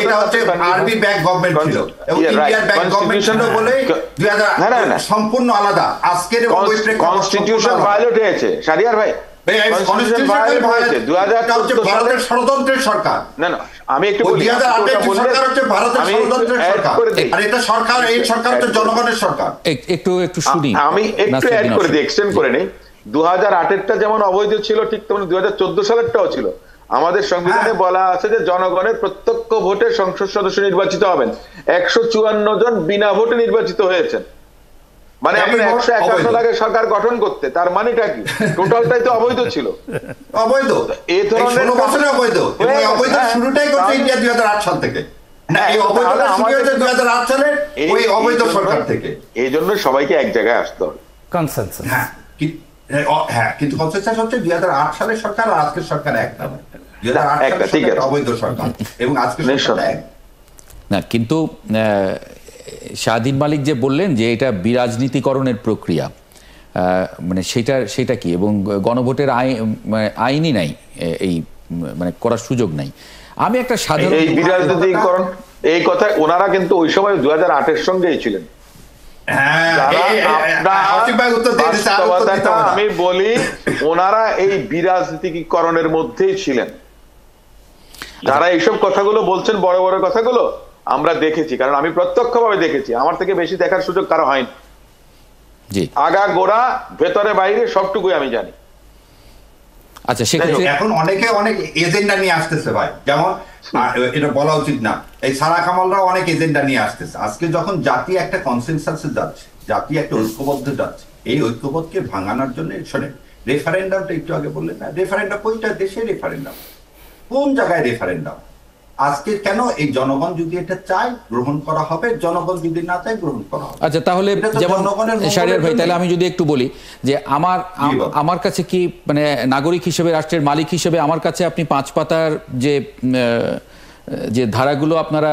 এটা হচ্ছে আরবি ব্যাক গভর্নমেন্ট ছিল এবং ইন্ডিয়ার ব্যাক গভর্নমেন্ট ছিল বলে 2000 সম্পূর্ণ আলাদা। আজকের কনস্টিটিউশন ভায়োলেট হয়েছে শাহরিয়ার ভাই, ষড়যন্ত্রের সরকার। না না, আমি একটু আমি একটু অ্যাড করে দিই, এক্সটেন্ড করে নেই। 2008-এরটা যেমন অবৈধ ছিল, ঠিক তেমন 2014 সালেরটাও ছিল। আমাদের সংবিধানে বলা আছে যে জনগণের প্রত্যক্ষ ভোটে সংসদ সদস্য নির্বাচিত হবেন। 154 জন বিনা ভোটে নির্বাচিত হয়েছেন, মানে আপনি 151 লাগে সরকার গঠন করতে, তার মানেটা কি? টোটালটাই তো অবৈধ ছিল। অবৈধ এই ধরনের অবৈধ, এই অবৈধ শুরুটাই করতে ইন্ডিয়া 2008 সাল থেকে। না, এই অবৈধ শুরু হয়েছে 2008 সালে ওই অবৈধ সরকার থেকে। এই জন্য সবাইকে এক জায়গায় আসতে হবে, কনসেনসাস। হ্যাঁ, কিন্তু কনসেনসাস হচ্ছে 2008 সালের সরকার আর আজকের সরকার এক না। 2008 সালের সরকার অবৈধ সরকার এবং আজকের সরকার এক না। কিন্তু শাহদ্বীন মালিক যে বললেন যে এটা বিরাজনীতিকরণের প্রক্রিয়া, মানে সেটা কি? এবং গণভোটের আইনই নাই, এই মানে করার সুযোগ নাই। আমি একটা সাধারণ এই বিরাজনীতিকরণ এই কথা ওনারা কিন্তু ওই সময় 2008-এর সঙ্গেই ছিলেন। আমি বলি ওনারা এই বিরাজনীতিকরণের মধ্যেই ছিলেন। যারা এইসব কথাগুলো বলছেন, বড় বড় কথাগুলো আমরা দেখেছি, কারণ আমি প্রত্যক্ষভাবে দেখেছি, আমার থেকে বেশি দেখার সুযোগ কারো হয়নি। আগা গোড়া ভেতরে বাইরে সবটুকুই আমি জানি। আচ্ছা, সেক্ষেত্রে এখন অনেকে অনেক এজেন্ডা নিয়ে আসতেছে ভাই, যেমন এটা বলা উচিত না, এই সারা কামালরা অনেক এজেন্ডা নিয়ে আসতেছে। আজকে যখন জাতি একটা কনসেনসাসে যাচ্ছে, জাতি একটা ঐক্যবদ্ধ যাচ্ছে, এই ঐক্যবোধকে ভাঙানোর জন্য শোনেন, রেফারেন্ডামটা একটু আগে বললেন না, রেফারেন্ডাম কোনটা দেশে রেফারেন্ডাম, কোন জায়গায় রেফারেন্ডাম? আজকে কেন এই জনগণ যদি এটা চায় গ্রহণ করা হবে, জনগণ যদি না চায় গ্রহণ করা হবে। আচ্ছা, তাহলে যেমন শাহরিয়ার ভাই, তাহলে আমি যদি একটু বলি যে আমার কাছে কি মানে নাগরিক হিসেবে, রাষ্ট্রের মালিক হিসেবে আমার কাছে আপনি 5 পাতার যে ধারাগুলো আপনারা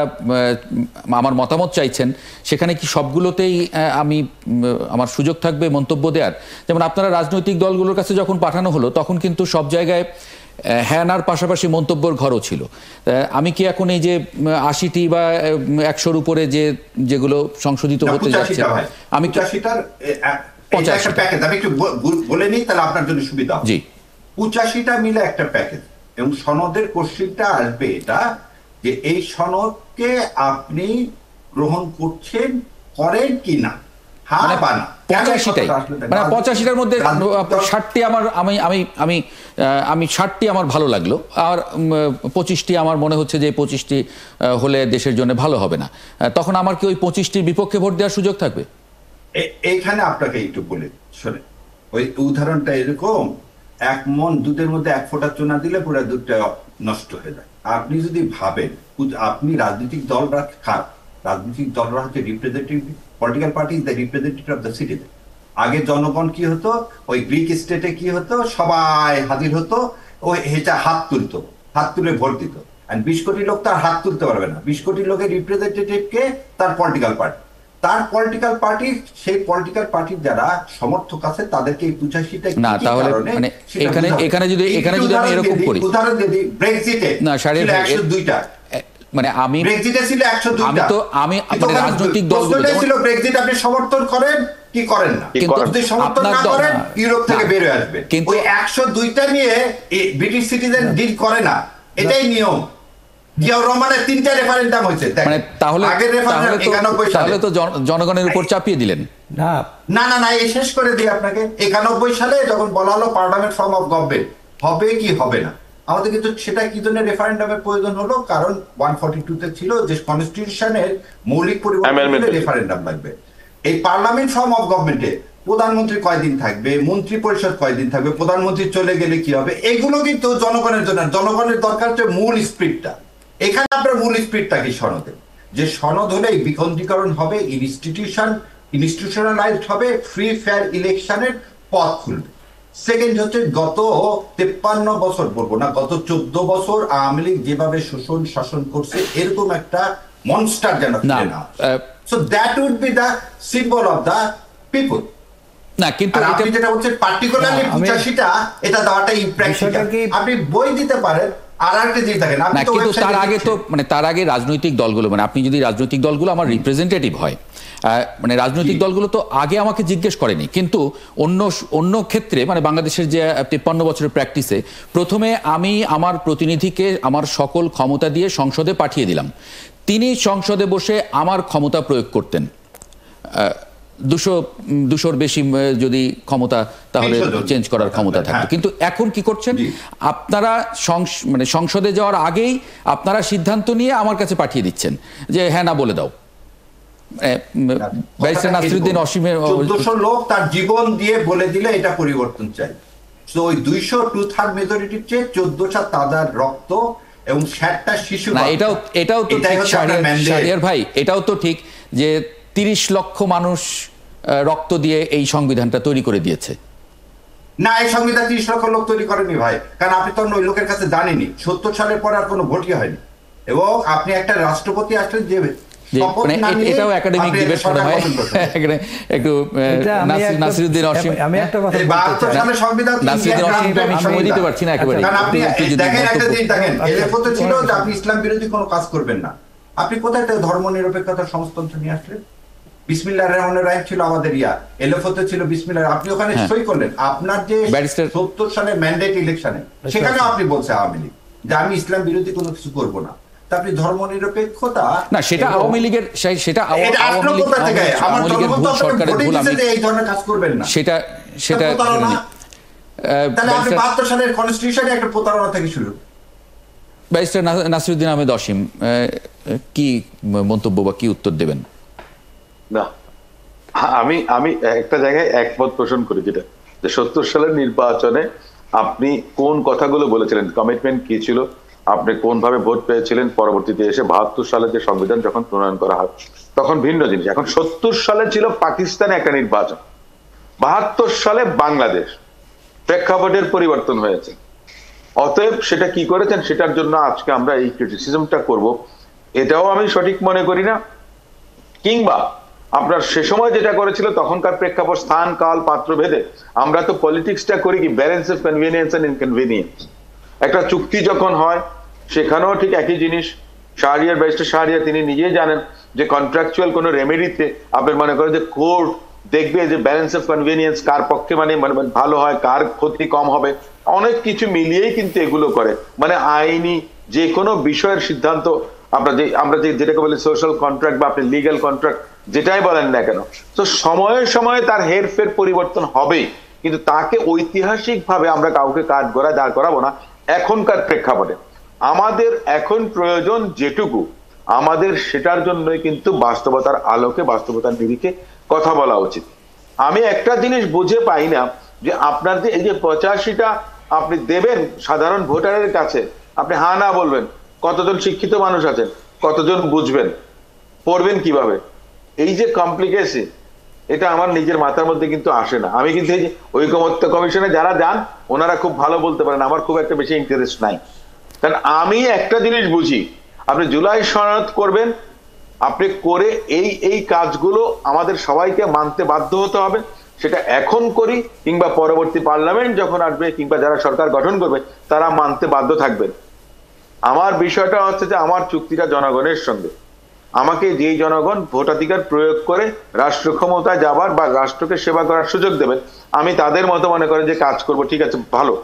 আমার মতামত চাইছেন, সেখানে কি সবগুলোতেই আমার সুযোগ থাকবে মন্তব্য দেওয়ার? যেমন আপনারা রাজনৈতিক দলগুলোর কাছে যখন পাঠানো হলো, তখন কিন্তু সব জায়গায় হ্যানার পাশাপাশি মন্তব্যের ঘরও ছিল। আমি কি এখন এই যে 80টি বা 100-র উপরে যেগুলো সংশোধিত হতে যাচ্ছে, আমি 85টার একটা প্যাকেজ আমি একটু বলে নিই, তাহলে আপনার জন্য সুবিধা। জি, 85টা মিলে একটা প্যাকেজ, এবং সনদের কোশ্চেনটা আসবে এটা যে এই সনদকে আপনি গ্রহণ করেন কি না, হ্যাঁ বা না। 85টাই মানে 85টার মধ্যে 60টি আমি 60টি আমার ভালো লাগলো, আর 25টি আমার মনে হচ্ছে যে 25টি হলে দেশের জন্য ভালো হবে না। তখন আমার কি ওই 25টির বিপক্ষে ভোট দেওয়ার সুযোগ থাকবে? এইখানে আপনাকে একটু বলে শোনেন, ওই উদাহরণটা এরকম, 1 মণ দুধের মধ্যে 1 ফোঁটা চুনা দিলে পুরো দুধটা নষ্ট হয়ে যায়। আপনি যদি ভাবেন, আপনি রাজনৈতিক দলরা রাজনৈতিক দলরা হচ্ছে representative, political party is the representative of the citizen. আগে জনগণ কি হতো, ওই গ্রিক স্টেটে কি হতো, সবাই হাজির হতো, ওই এটা হাত তুলে ভোট দিত। আর 20 কোটি লোক তার হাত তুলতে পারবে না। 20 কোটি লোকের রিপ্রেজেন্টেটিভ কে? তার পলিটিক্যাল পার্টি। তার পলিটিক্যাল পার্টি, সেই পলিটিক্যাল পার্টির যারা সমর্থক আছে তাদেরকে এই 85টা না, তাহলে মানে এখানে যদি আমি এরকম করি, উদাহরণ দিই, ব্রেক্সিটে না শাহরিয়ার ভাই, 102টা, মানে আমি ব্রেক্সিটে ছিল 102টা, আমি মানে রাজনৈতিক দলগুলো ছিল ব্রেক্সিট আপনি সমর্থন করেন কি করেন না, কিন্তু যদি সমর্থন না করেন ইউরোপ থেকে বের হয়ে আসবে। কিন্তু ওই 102টা নিয়ে ব্রিটিশ সিটিজেন ডিল করে না, এটাই নিয়ম। জিয়াউর রহমানের 3টা রেফারেন্ডাম হয়েছে, মানে তাহলে তো জনগণের উপর চাপিয়ে দিলেন। না না না না, এই শেষ করে দিই আপনাকে। 91 সালে যখন বলা হলো পার্লামেন্ট ফর্ম অফ গভর্নমেন্ট হবে কি হবে না, আমাদের কিন্তু সেটা কি জন্য রেফারেন্ডামের প্রয়োজন হলো? কারণ 142 ছিল যে কনস্টিটিউশনের মৌলিক পরিবর্তন রেফারেন্ডাম লাগবে। এই পার্লামেন্ট ফর্ম অফ গভর্নমেন্টে প্রধানমন্ত্রী কয়দিন থাকবে, মন্ত্রী পরিষদ কয়দিন থাকবে, প্রধানমন্ত্রী চলে গেলে কি হবে, এগুলো কিন্তু জনগণের জন্য। জনগণের দরকার হচ্ছে মূল স্পিরিটটা। এখানে আপনার মূল স্পিরিটটা কি? সনদে যে সনদ হলে বিকেন্দ্রীকরণ হবে, ইনস্টিটিউশনালাইজড হবে, ফ্রি ফেয়ার ইলেকশনের পথ খুলবে। সেকেন্ড হচ্ছে গত 53 বছর, বলবো না, গত 14 বছর আওয়ামী লীগ যেভাবে শোষণ শাসন করছে, এরকম একটা মনস্টার যেন ফিরে না। So that would be the symbol of the people. না, কিন্তু আপনি যেটা হচ্ছে পার্টিকুলারলি 85টা, এটা দেওয়াটা ইমপ্র্যাকটিক্যাল। আপনি বই দিতে পারেন, আর একটা জিনিস দেখেন, না, কিন্তু তার আগে রাজনৈতিক দলগুলো, মানে আপনি যদি রাজনৈতিক দলগুলো আমার রিপ্রেজেন্টেটিভ হয়, মানে রাজনৈতিক দলগুলো তো আগে আমাকে জিজ্ঞেস করেনি, কিন্তু অন্য ক্ষেত্রে মানে বাংলাদেশের যে 53 বছরের প্র্যাকটিসে প্রথমে আমি আমার প্রতিনিধিকে আমার সকল ক্ষমতা দিয়ে সংসদে পাঠিয়ে দিলাম। তিনি সংসদে বসে আমার ক্ষমতা প্রয়োগ করতেন। 200-র বেশি যদি ক্ষমতা, তাহলে চেঞ্জ করার ক্ষমতা থাকতো। কিন্তু এখন কি করছেন আপনারা? মানে সংসদে যাওয়ার আগেই আপনারা সিদ্ধান্ত নিয়ে আমার কাছে পাঠিয়ে দিচ্ছেন যে হ্যাঁ না বলে দাও। ব্যারিস্টার নাসিরউদ্দিন অসীমের 1400 লোক তার জীবন দিয়ে বলে দিলে এটা পরিবর্তন চাই। তো ওই 2/3 মেজরিটির চেয়ে 14টা তাজার রক্ত এবং 60টা শিশু। না, এটাও তো ঠিক শাহরিয়ার ভাই, এটাও তো ঠিক যে 30 লক্ষ মানুষ রক্ত দিয়ে এই সংবিধানটা তৈরি করে দিয়েছে। না, এই সংবিধান 30 লক্ষ লোক তৈরি করেনি ভাই, কারণ আপনি তো ওই লোকের কাছে জানেনি। 70 সালের পর আর কোনো ভোটই হয়নি, এবং আপনি একটা রাষ্ট্রপতি আসলেন যে এটাও একাডেমিক ডিবেট মনে হয় একটু। নাসিরউদ্দিন অসীম, আমি একটা কথা, 72 সালের সংবিধান আমি সময় দিতে পারছি না একেবারে। কারণ আপনি দেখেন একটা জিনিস দেখেন, এলএফও ছিল যে আপনি ইসলাম বিরোধী কোনো কাজ করবেন না। আপনি কোথায় ধর্ম নিরপেক্ষতার সংস্থান নিয়ে আসলেন? বিসমিল্লাহির রহমানির রহিম ছিল আমাদের এলএফওতে ছিল বিসমিল্লাহ, আপনি ওখানে সই করলেন। আপনার যে 70 সালের ম্যান্ডেট ইলেকশনে, সেখানে আপনি বলছেন আওয়ামী লীগ যে আমি ইসলাম বিরোধী কোনো কিছু করব না। তা আপনি ধর্ম নিরপেক্ষতা, না সেটা আওয়ামী লীগের, সেটা আওয়ামী লীগের ভুল, সরকারের ভুল, আমি এই ধরনের কাজ করবেন না। সেটা তাহলে আপনি 72 সালের কনস্টিটিউশনে একটা প্রতারণা থেকে শুরু। ব্যারিস্টার নাসিরউদ্দিন আহমেদ অসীম কি মন্তব্য বা কি উত্তর দেবেন? না, আমি একটা জায়গায় একমত পোষণ করি, যেটা যে 70 সালের নির্বাচনে আপনি কোন কথাগুলো বলেছিলেন, কমিটমেন্ট কি ছিল, আপনি কোন ভাবে ভোট পেয়েছিলেন, পরবর্তীতে এসে 72 সালে যে সংবিধান যখন প্রণয়ন করা হয় তখন ভিন্ন জিনিস। এখন 70 সালে ছিল পাকিস্তানে একটা নির্বাচন, 72 সালে বাংলাদেশ, প্রেক্ষাপটের পরিবর্তন হয়েছে। অতএব সেটা কি করেছেন সেটার জন্য আজকে আমরা এই ক্রিটিসিজমটা করব, এটাও আমি সঠিক মনে করি না। কিংবা আপনার সে সময় যেটা করেছিল তখনকার প্রেক্ষাপট, স্থান, কাল, পাত্র ভেদে আমরা তো পলিটিক্সটা করি কি balance of convenience and inconvenience. একটা চুক্তি যখন হয় সেখানেও ঠিক একই জিনিস। ব্যারিস্টার শাহরিয়ার তিনি নিজেই জানেন যে কন্ট্রাকচুয়াল কোনো রেমেডিতে আপনার মনে করেন যে কোর্ট দেখবে যে ব্যালেন্স অফ কনভিনিয়েন্স কার পক্ষে মানে ভালো হয়, কার ক্ষতি কম হবে, অনেক কিছু মিলিয়েই কিন্তু এগুলো করে। মানে আইনি যে কোনো বিষয়ের সিদ্ধান্ত আমরা যেটাকে বলি সোশ্যাল কন্ট্রাক্ট বা আপনি লিগ্যাল কন্ট্রাক্ট যেটাই বলেন না কেন, তো সময়ে সময়ে তার হেরফের পরিবর্তন হবেই, কিন্তু তাকে ঐতিহাসিক ভাবে আমরা কাউকে কাঠগড়ায় দাঁড় করাবো না। এখনকার প্রেক্ষাপটে আমাদের এখন প্রয়োজন যেটুকু, আমাদের সেটার জন্যই কিন্তু বাস্তবতার আলোকে, বাস্তবতার নিরিখে কথা বলা উচিত। আমি একটা জিনিস বুঝে পাই না যে আপনার যে এই যে 85টা আপনি দেবেন সাধারণ ভোটারের কাছে, আপনি হা না বলবেন, কতজন শিক্ষিত মানুষ আছেন, কতজন বুঝবেন, পড়বেন কিভাবে, এই যে কমপ্লিকেসি, এটা আমার নিজের মাথার মধ্যে কিন্তু আসে না। আমি কিন্তু এই যে ঐকমত্য কমিশনে যারা যান ওনারা খুব ভালো বলতে পারেন, আমার খুব একটা বেশি ইন্টারেস্ট নাই। কারণ আমি একটা জিনিস বুঝি, আপনি জুলাই সনদ করবেন, আপনি করে এই কাজগুলো আমাদের সবাইকে মানতে বাধ্য হতে হবে। সেটা এখন করি কিংবা পরবর্তী পার্লামেন্ট যখন আসবে কিংবা যারা সরকার গঠন করবে তারা মানতে বাধ্য থাকবেন। আমার বিষয়টা হচ্ছে যে আমার চুক্তিটা জনগণের সঙ্গে। আমাকে যেই জনগণ ভোটাধিকার প্রয়োগ করে রাষ্ট্র ক্ষমতায় যাবার বা রাষ্ট্রকে সেবা করার সুযোগ দেবেন, আমি তাদের মতো মনে করে যে কাজ করব, ঠিক আছে ভালো।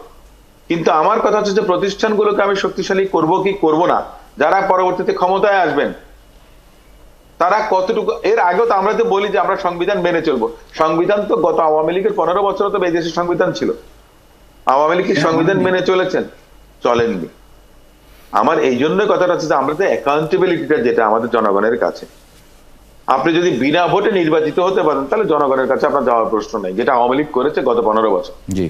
কিন্তু আমার কথা হচ্ছে যে প্রতিষ্ঠানগুলোকে আমি শক্তিশালী করব কি করব না, যারা পরবর্তীতে ক্ষমতায় আসবেন তারা কতটুকু, এর আগেও তো আমরা তো বলি যে আমরা সংবিধান মেনে চলবো। সংবিধান তো গত আওয়ামী লীগের 15 বছর তো এই দেশের সংবিধান ছিল। আওয়ামী লীগ কি সংবিধান মেনে চলেছেন? চলেননি। আমার এই জন্যই কথাটা হচ্ছে যে আমরা তো অ্যাকাউন্টেবিলিটিটা যেটা আমাদের জনগণের কাছে, আপনি যদি বিনা ভোটে নির্বাচিত হতে পারেন তাহলে জনগণের কাছে আপনার যাওয়ার প্রশ্ন নেই, যেটা আওয়ামী লীগ করেছে গত 15 বছর। জি,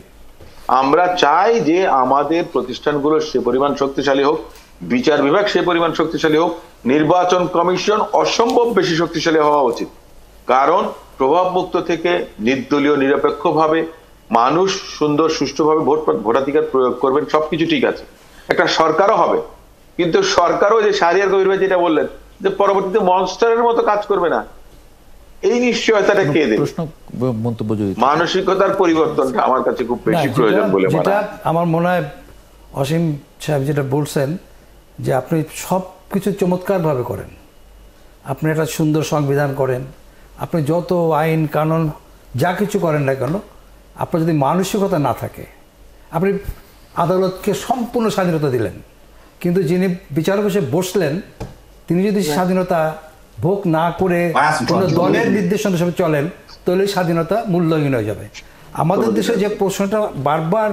আমরা চাই যে আমাদের প্রতিষ্ঠানগুলো সে পরিমাণ শক্তিশালী হোক, বিচার বিভাগ সে পরিমাণ শক্তিশালী হোক, নির্বাচন কমিশন অসম্ভব বেশি শক্তিশালী হওয়া উচিত। কারণ প্রভাব মুক্ত থেকে নির্দলীয় নিরপেক্ষভাবে মানুষ সুন্দর সুষ্ঠুভাবে ভোটাধিকার প্রয়োগ করবেন, সবকিছু ঠিক আছে। একটা সরকারও হবে, কিন্তু সরকারও যে শাহরিয়ার কবির ভাই যেটা বললেন যে পরবর্তীতে মনস্টারের মতো কাজ করবে না, এই নিশ্চয়তাটা কে দেবে? প্রশ্ন মন্তব্য যদি মানসিকতার পরিবর্তনটা আমার কাছে খুব বেশি প্রয়োজন বলে মনে হয়। আমার মনে হয় অসীম সাহেব যেটা বলছেন যে আপনি সব কিছু চমৎকারভাবে করেন, আপনি একটা সুন্দর সংবিধান করেন, আপনি যত আইন কানুন যা কিছু করেন না কেন, আপনার যদি মানসিকতা না থাকে, আপনি আদালতকে সম্পূর্ণ স্বাধীনতা দিলেন, কিন্তু যিনি বিচারক হিসেবে বসলেন তিনি যদি স্বাধীনতা ভোগ না করে কোনো দলের নির্দেশনা হিসেবে চলেন তাহলে স্বাধীনতা মূল্যহীন হয়ে যাবে। আমাদের দেশে যে প্রশ্নটা বারবার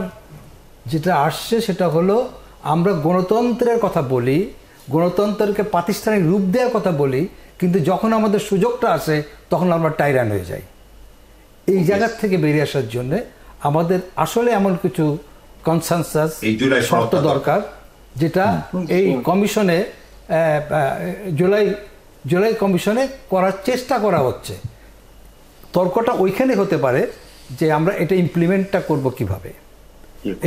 যেটা আসছে সেটা হলো আমরা গণতন্ত্রের কথা বলি, গণতন্ত্রকে প্রাতিষ্ঠানিক রূপ দেওয়ার কথা বলি, কিন্তু যখন আমাদের সুযোগটা আসে তখন আমরা টাইরান হয়ে যাই। এই জায়গা থেকে বেরিয়ে আসার জন্য আমাদের আসলে এমন কিছু কনসেনসাস শর্ত দরকার, যেটা এই কমিশনে জুলাই কমিশনে করার চেষ্টা করা হচ্ছে। তর্কটা ওইখানে হতে পারে যে আমরা এটা ইমপ্লিমেন্টটা করব কিভাবে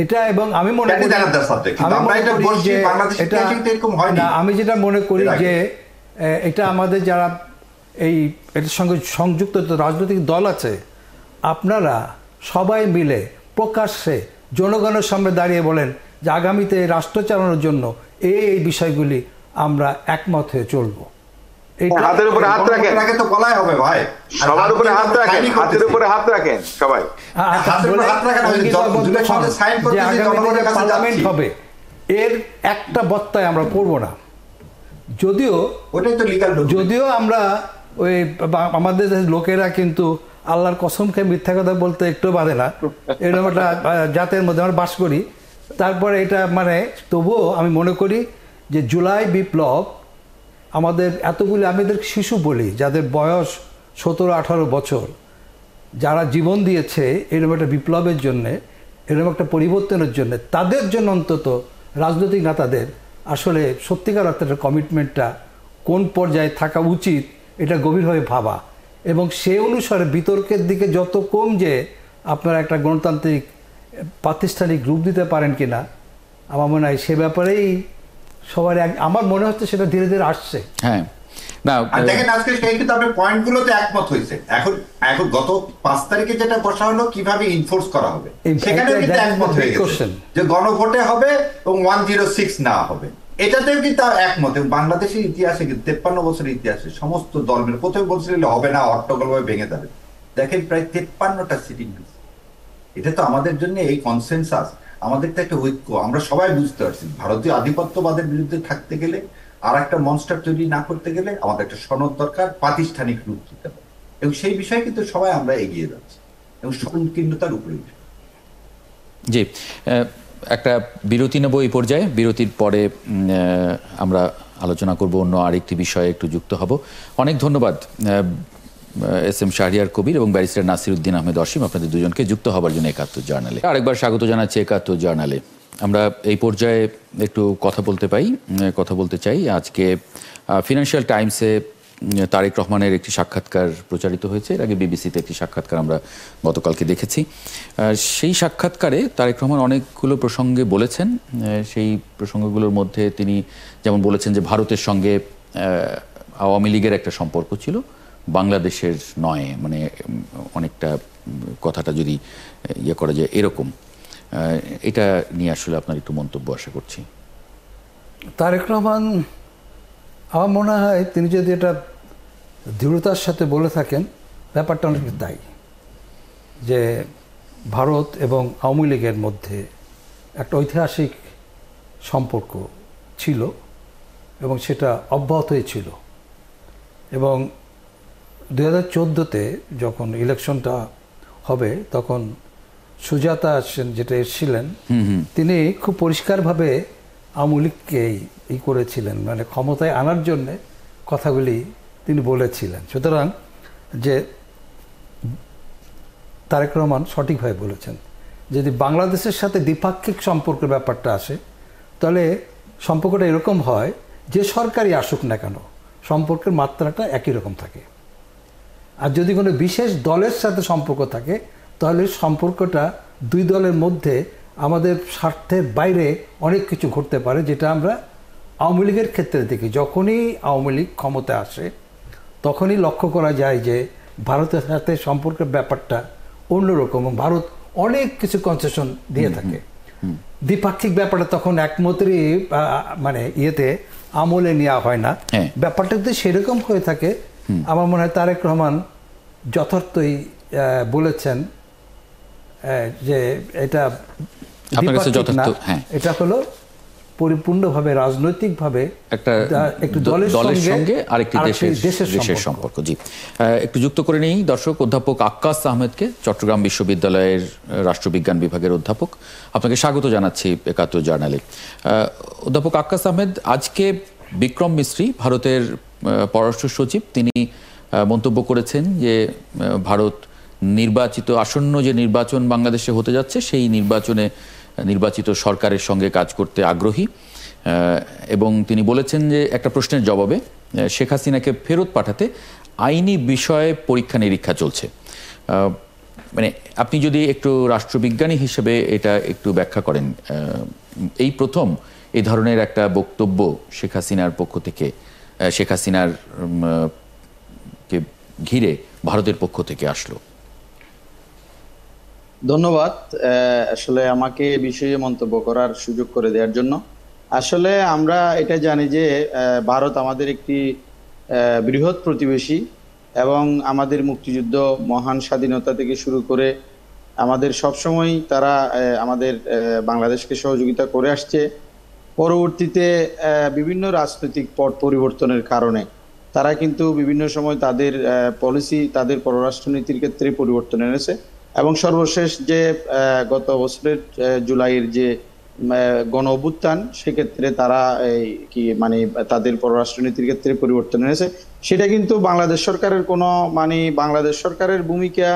এটা, এবং আমি মনে করি আমি যেটা মনে করি যে এটা আমাদের যারা এটার সঙ্গে সংযুক্ত রাজনৈতিক দল আছে, আপনারা সবাই মিলে প্রকাশ্যে জনগণের সামনে দাঁড়িয়ে বলেন যে আগামীতে রাষ্ট্র চালানোর জন্য এই বিষয়গুলি আমরা একমত হয়ে চলব। হাতের উপরে হাত রাখেন, তো বলাই হবে ভাই, সবার উপরে হাত রাখেন, হাতের উপরে হাত রাখেন সবাই। পার্লামেন্ট হবে এর একটা বত্তায় আমরা পড়ব না, যদিও আমরা ওই আমাদের লোকেরা কিন্তু আল্লাহর কসম খেয়ে মিথ্যা কথা বলতে একটু বাধে না, এরকম একটা জাতের মধ্যে আমরা বাস করি। তারপরে এটা মানে তবুও আমি মনে করি যে জুলাই বিপ্লব আমাদের এতগুলি, আমাদের শিশু বলি যাদের বয়স 17-18 বছর, যারা জীবন দিয়েছে এরকম একটা বিপ্লবের জন্যে, এরকম একটা পরিবর্তনের জন্য, তাদের জন্য অন্তত রাজনৈতিক নেতাদের আসলে সত্যিকার অর্থে কমিটমেন্টটা কোন পর্যায়ে থাকা উচিত এটা গভীরভাবে ভাবা, এবং সে অনুসারে বিতর্কের দিকে যত কম যে আপনারা একটা গণতান্ত্রিক প্রাতিষ্ঠানিক রূপ দিতে পারেন কিনা, আমার মনে হয় সে ব্যাপারেই সবার আমার মনে হচ্ছে সেটা ধীরে ধীরে আসছে। হ্যাঁ, না দেখেন আজকে সেই কিন্তু আপনার পয়েন্টগুলোতে একমত হয়েছে। এখন গত 5 তারিখে যেটা বসা হলো কিভাবে ইনফোর্স করা হবে, সেখানে কিন্তু একমত হয়ে গেছে যে গণভোটে হবে এবং 106 না হবে, এটাতেও কিন্তু একমত। এবং বাংলাদেশের ইতিহাসে কিন্তু 53 বছরের ইতিহাসে সমস্ত দল মিলে প্রথমে বলছিল হবে না, হট্টগোলভাবে ভেঙে যাবে। দেখেন প্রায় 53টা সিটিং হয়েছে। এটা তো আমাদের জন্য এই কনসেনসাস, আমাদের তো একটা ঐক্য, আমরা সবাই বুঝতে পারছি ভারতীয় আধিপত্যবাদের বিরুদ্ধে থাকতে গেলে আর একটা মনস্টার তৈরি না করতে গেলে আমাদের একটা সনদ দরকার, প্রাতিষ্ঠানিক রূপ দিতে হবে, এবং সেই বিষয়ে কিন্তু সবাই আমরা এগিয়ে যাচ্ছি এবং সংকীর্ণতার উপরে। জি, একটা বিরতি নেব এই পর্যায়ে। বিরতির পরে আমরা আলোচনা করব অন্য আরেকটি বিষয়ে একটু যুক্ত হব। অনেক ধন্যবাদ এস এম শাহরিয়ার কবির এবং ব্যারিস্টার নাসিরউদ্দিন আহমেদ অসীম, আপনাদের দুজনকে যুক্ত হবার জন্য একাত্তর জার্নালে। আরেকবার স্বাগত জানাচ্ছি একাত্তর জার্নালে। আমরা এই পর্যায়ে একটু কথা বলতে চাই। আজকে ফিনান্সিয়াল টাইমসে তারেক রহমানের একটি সাক্ষাৎকার প্রচারিত হয়েছে, এর আগে বিবিসিতে একটি সাক্ষাৎকার আমরা গতকালকে দেখেছি। সেই সাক্ষাৎকারে তারেক রহমান অনেকগুলো প্রসঙ্গে বলেছেন। সেই প্রসঙ্গগুলোর মধ্যে তিনি যেমন বলেছেন যে ভারতের সঙ্গে আওয়ামী লীগের একটা সম্পর্ক ছিল, বাংলাদেশের নয়, মানে অনেকটা কথাটা যদি ইয়ে করা যায় এরকম। এটা নিয়ে আসলে আপনার একটু মন্তব্য আশা করছি। তারেক রহমান, আমার মনে হয় তিনি যদি এটা দৃঢ়তার সাথে বলে থাকেন, ব্যাপারটা অনেকটা তাই, যে ভারত এবং আওয়ামী লীগের মধ্যে একটা ঐতিহাসিক সম্পর্ক ছিল এবং সেটা অব্যাহতই ছিল। এবং 2014-তে যখন ইলেকশনটা হবে তখন সুজাতা সেন যেটা এসেছিলেন, তিনি খুব পরিষ্কারভাবে আওয়ামী লীগকে করেছিলেন, মানে ক্ষমতায় আনার জন্য কথাগুলি তিনি বলেছিলেন। সুতরাং যে তারেক রহমান সঠিকভাবে বলেছেন, যদি বাংলাদেশের সাথে দ্বিপাক্ষিক সম্পর্কের ব্যাপারটা আসে তাহলে সম্পর্কটা এরকম হয় যে সরকারই আসুক না কেন সম্পর্কের মাত্রাটা একই রকম থাকে। আর যদি কোনো বিশেষ দলের সাথে সম্পর্ক থাকে তাহলে সম্পর্কটা দুই দলের মধ্যে আমাদের স্বার্থের বাইরে অনেক কিছু ঘটতে পারে, যেটা আমরা আওয়ামী লীগের ক্ষেত্রে দেখি। যখনই আওয়ামী লীগ ক্ষমতায় আসে তখনই লক্ষ্য করা যায় যে ভারতের সাথে সম্পর্কের ব্যাপারটা অন্যরকম, এবং ভারত অনেক কিছু কনসেশন দিয়ে থাকে। দ্বিপাক্ষিক ব্যাপারটা তখন একমতেরই মানে ইয়েতে আমলে নেওয়া হয় না। ব্যাপারটা যদি সেরকম হয়ে থাকে, আমার মনে হয় তারেক রহমান যথার্থই বলেছেন যে এটা এটা হলো পরিপূর্ণভাবে রাজনৈতিকভাবে একটি দলের সঙ্গে আরেকটি দেশের সম্পর্ক। জি, একটু যুক্ত করে নেই দর্শক, অধ্যাপক আক্কাস আহমেদকে, চট্টগ্রাম বিশ্ববিদ্যালয়ের রাষ্ট্রবিজ্ঞান বিভাগের অধ্যাপক, আপনাকে স্বাগত জানাচ্ছি একাত্তর জার্নালে। অধ্যাপক আক্কাস আহমেদ, আজকে বিক্রম মিস্ত্রি, ভারতের পররাষ্ট্র সচিব, তিনি মন্তব্য করেছেন যে ভারত আসন্ন যে নির্বাচন বাংলাদেশে হতে যাচ্ছে সেই নির্বাচনে নির্বাচিত সরকারের সঙ্গে কাজ করতে আগ্রহী, এবং তিনি বলেছেন যে একটা প্রশ্নের জবাবে শেখ হাসিনাকে ফেরত পাঠাতে আইনি বিষয়ে পরীক্ষা নিরীক্ষা চলছে। মানে আপনি যদি একটু রাষ্ট্রবিজ্ঞানী হিসেবে এটা একটু ব্যাখ্যা করেন, এই প্রথম এই ধরনের একটা বক্তব্য শেখ হাসিনার পক্ষ থেকে, শেখ হাসিনার কে ঘিরে ভারতের পক্ষ থেকে আসলো। ধন্যবাদ আসলে আমাকে এ বিষয়ে মন্তব্য করার সুযোগ করে দেওয়ার জন্য। আসলে আমরা এটা জানি যে ভারত আমাদের একটি বৃহৎ প্রতিবেশী, এবং আমাদের মুক্তিযুদ্ধ, মহান স্বাধীনতা থেকে শুরু করে আমাদের সবসময় তারা আমাদের বাংলাদেশকে সহযোগিতা করে আসছে। পরবর্তীতে বিভিন্ন রাজনৈতিক পট পরিবর্তনের কারণে তারা কিন্তু বিভিন্ন সময় তাদের পলিসি, তাদের পররাষ্ট্রনীতির ক্ষেত্রে পরিবর্তন এনেছে, এবং সর্বশেষ যে গত বছরের জুলাইয়ের যে গণ অভ্যুত্থান, সেক্ষেত্রে তারা মানে তাদের পররাষ্ট্রনীতির ক্ষেত্রে পরিবর্তন এনেছে। সেটা কিন্তু বাংলাদেশ সরকারের বাংলাদেশ সরকারের ভূমিকা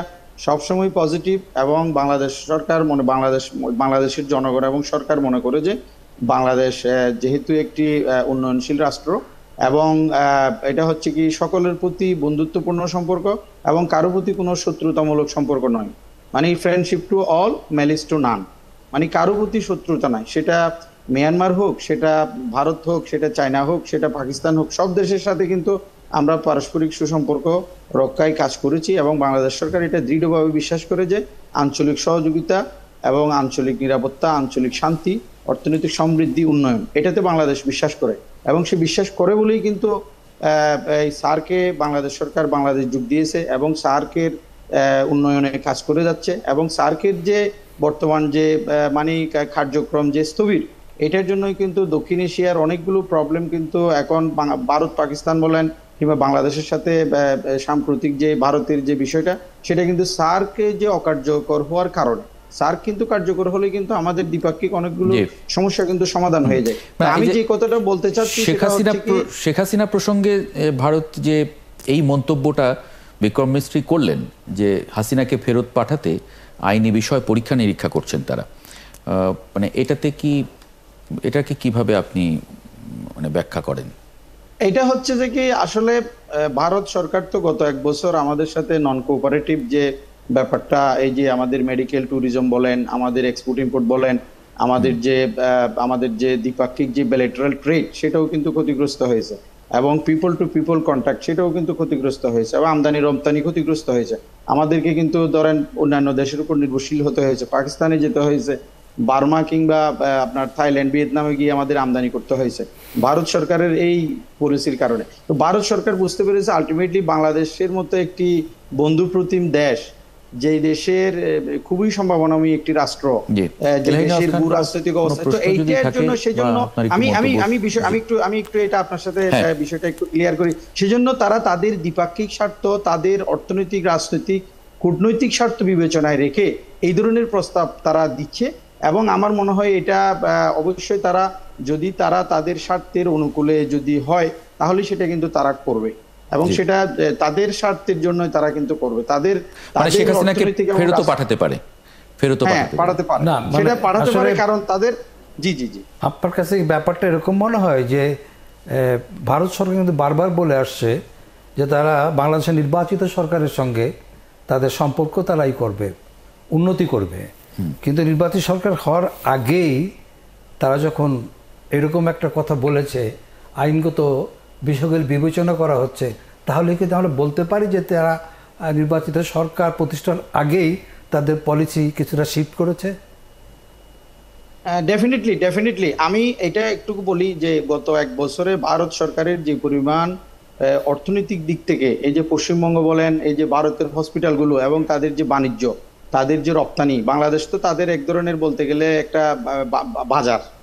সবসময় পজিটিভ, এবং বাংলাদেশ সরকার বাংলাদেশের জনগণ এবং সরকার মনে করে যে বাংলাদেশ যেহেতু একটি উন্নয়নশীল রাষ্ট্র, এবং এটা হচ্ছে কি সকলের প্রতি বন্ধুত্বপূর্ণ সম্পর্ক, এবং কারো প্রতি কোনো শত্রুতামূলক সম্পর্ক নয়, মানে friendship to all malice two নান, মানে কারো প্রতি শত্রুতা নাই। সেটা মিয়ানমার হোক, সেটা ভারত হোক, সেটা চায়না হোক, সেটা পাকিস্তান হোক, সব দেশের সাথে কিন্তু আমরা পারস্পরিক সুসম্পর্ক রক্ষায় কাজ করেছি, এবং বাংলাদেশ সরকার এটা দৃঢ়ভাবে বিশ্বাস করে যে আঞ্চলিক সহযোগিতা এবং আঞ্চলিক নিরাপত্তা, আঞ্চলিক শান্তি, অর্থনৈতিক সমৃদ্ধি, উন্নয়ন, এটাতে বাংলাদেশ বিশ্বাস করে, এবং সে বিশ্বাস করে বলেই কিন্তু এই সার্কে বাংলাদেশ সরকার বাংলাদেশ যোগ দিয়েছে, এবং সার্কের উন্নয়নে কাজ করে যাচ্ছে, এবং সার্কের যে বর্তমান যে কার্যক্রম যে স্থবির, এটার জন্যই কিন্তু দক্ষিণ এশিয়ার অনেকগুলো প্রবলেম কিন্তু এখন ভারত পাকিস্তান বলেন কিংবা বাংলাদেশের সাথে সাম্প্রতিক যে ভারতের যে বিষয়টা, সেটা কিন্তু সার্কে যে অকার্যকর হওয়ার কারণে। সার্ক কিন্তু কার্যকর হলে কিন্তু আমাদের দ্বিপাক্ষিক অনেকগুলো সমস্যা কিন্তু সমাধান হয়ে যায়। আমি যে কথাটা বলতে চাচ্ছি, শেখ হাসিনা প্রসঙ্গে ভারত যে এই মন্তব্যটা বিক্রম মিস্ত্রি করলেন যে হাসিনাকে ফেরত পাঠাতে আইনি বিষয় পরীক্ষা নিরীক্ষা করছেন তারা, মানে এটাকে কিভাবে আপনি মানে ব্যাখ্যা করেন? এটা হচ্ছে যে কি আসলে ভারত সরকার তো গত 1 বছর আমাদের সাথে নন কোঅপারেটিভ যে ব্যাপারটা, এই যে আমাদের মেডিকেল ট্যুরিজম বলেন, আমাদের এক্সপোর্ট ইম্পোর্ট বলেন, আমাদের যে দ্বিপাক্ষিক যে bilateral ট্রেড সেটাও কিন্তু ক্ষতিগ্রস্ত হয়েছে, এবং পিপল টু পিপল কন্ট্যাক্ট সেটাও কিন্তু ক্ষতিগ্রস্ত হয়েছে, এবং আমদানি রপ্তানি ক্ষতিগ্রস্ত হয়েছে। আমাদেরকে কিন্তু ধরেন অন্যান্য দেশের উপর নির্ভরশীল হতে হয়েছে, পাকিস্তানে যেতে হয়েছে, বার্মা কিংবা আপনার থাইল্যান্ড, ভিয়েতনামে গিয়ে আমাদের আমদানি করতে হয়েছে ভারত সরকারের এই পলিসির কারণে। তো ভারত সরকার বুঝতে পেরেছে আলটিমেটলি বাংলাদেশের মতো একটি বন্ধুপ্রতিম দেশ, যে দেশের খুবই সম্ভাবনাময়ী একটি রাষ্ট্র, যে দেশের ভূ রাজনৈতিক অবস্থা, তো এইটার জন্য সেজন্য আমি একটু এটা আপনার সাথে বিষয়টা একটু ক্লিয়ার করি। সেজন্য তারা তাদের দ্বিপাক্ষিক স্বার্থ, তাদের অর্থনৈতিক, রাজনৈতিক, কূটনৈতিক স্বার্থ বিবেচনায় রেখে এই ধরনের প্রস্তাব তারা দিচ্ছে, এবং আমার মনে হয় এটা অবশ্যই তারা তাদের স্বার্থের অনুকূলে যদি হয় তাহলে সেটা কিন্তু তারা করবে, এবং সেটা তাদের স্বার্থের জন্য তারা কিন্তু করবে। তাদের শেখ হাসিনাকে ফেরত পাঠাতে পারে, পাঠাতে পারে না, সেটা পাঠাতে পারে, কারণ তাদের জি আপনার কাছে ব্যাপারটা এরকম মনে হয় যে ভারত সরকার কিন্তু বারবার বলে আসছে যে তারা বাংলাদেশের নির্বাচিত সরকারের সঙ্গে তাদের সম্পর্ক তারাই করবে, উন্নতি করবে, কিন্তু নির্বাচিত সরকার হওয়ার আগেই তারা যখন এরকম একটা কথা বলেছে, আইনগত বিষয়গুলি বিবেচনা করা হচ্ছে, তাহলে কি আমরা বলতে পারি যে তারা নির্বাচিত সরকার প্রতিষ্ঠার আগেই তাদের পলিসি কিছুটা শিফট করেছে? ডেফিনেটলি আমি এটা একটু বলি যে গত 1 বছরে ভারত সরকারের যে পরিমাণ অর্থনৈতিক দিক থেকে, এই যে পশ্চিমবঙ্গ বলেন, এই যে ভারতের হসপিটালগুলো এবং তাদের যে বাণিজ্য, তাদের যে রপ্তানি, বাংলাদেশ তো তাদের এক ধরনের বলতে গেলে একটা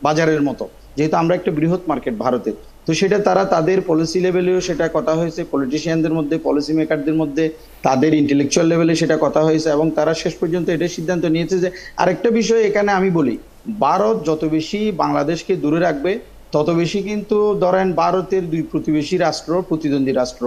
বাজারের মতো, যেহেতু আমরা একটা বৃহৎ মার্কেট ভারতে, তো সেটা তারা তাদের পলিসি লেভেলেও সেটা কথা হয়েছে, পলিটিশিয়ানদের মধ্যে, পলিসি মেকারদের মধ্যে, তাদের ইন্টেলেকচুয়াল লেভেলে সেটা কথা হয়েছে, এবং তারা শেষ পর্যন্ত এটা সিদ্ধান্ত নিয়েছে যে আরেকটা বিষয় এখানে আমি বলি, ভারত যত বেশি বাংলাদেশকে দূরে রাখবে তত বেশি কিন্তু ধরেন ভারতের 2 প্রতিবেশী রাষ্ট্র, প্রতিদ্বন্দ্বী রাষ্ট্র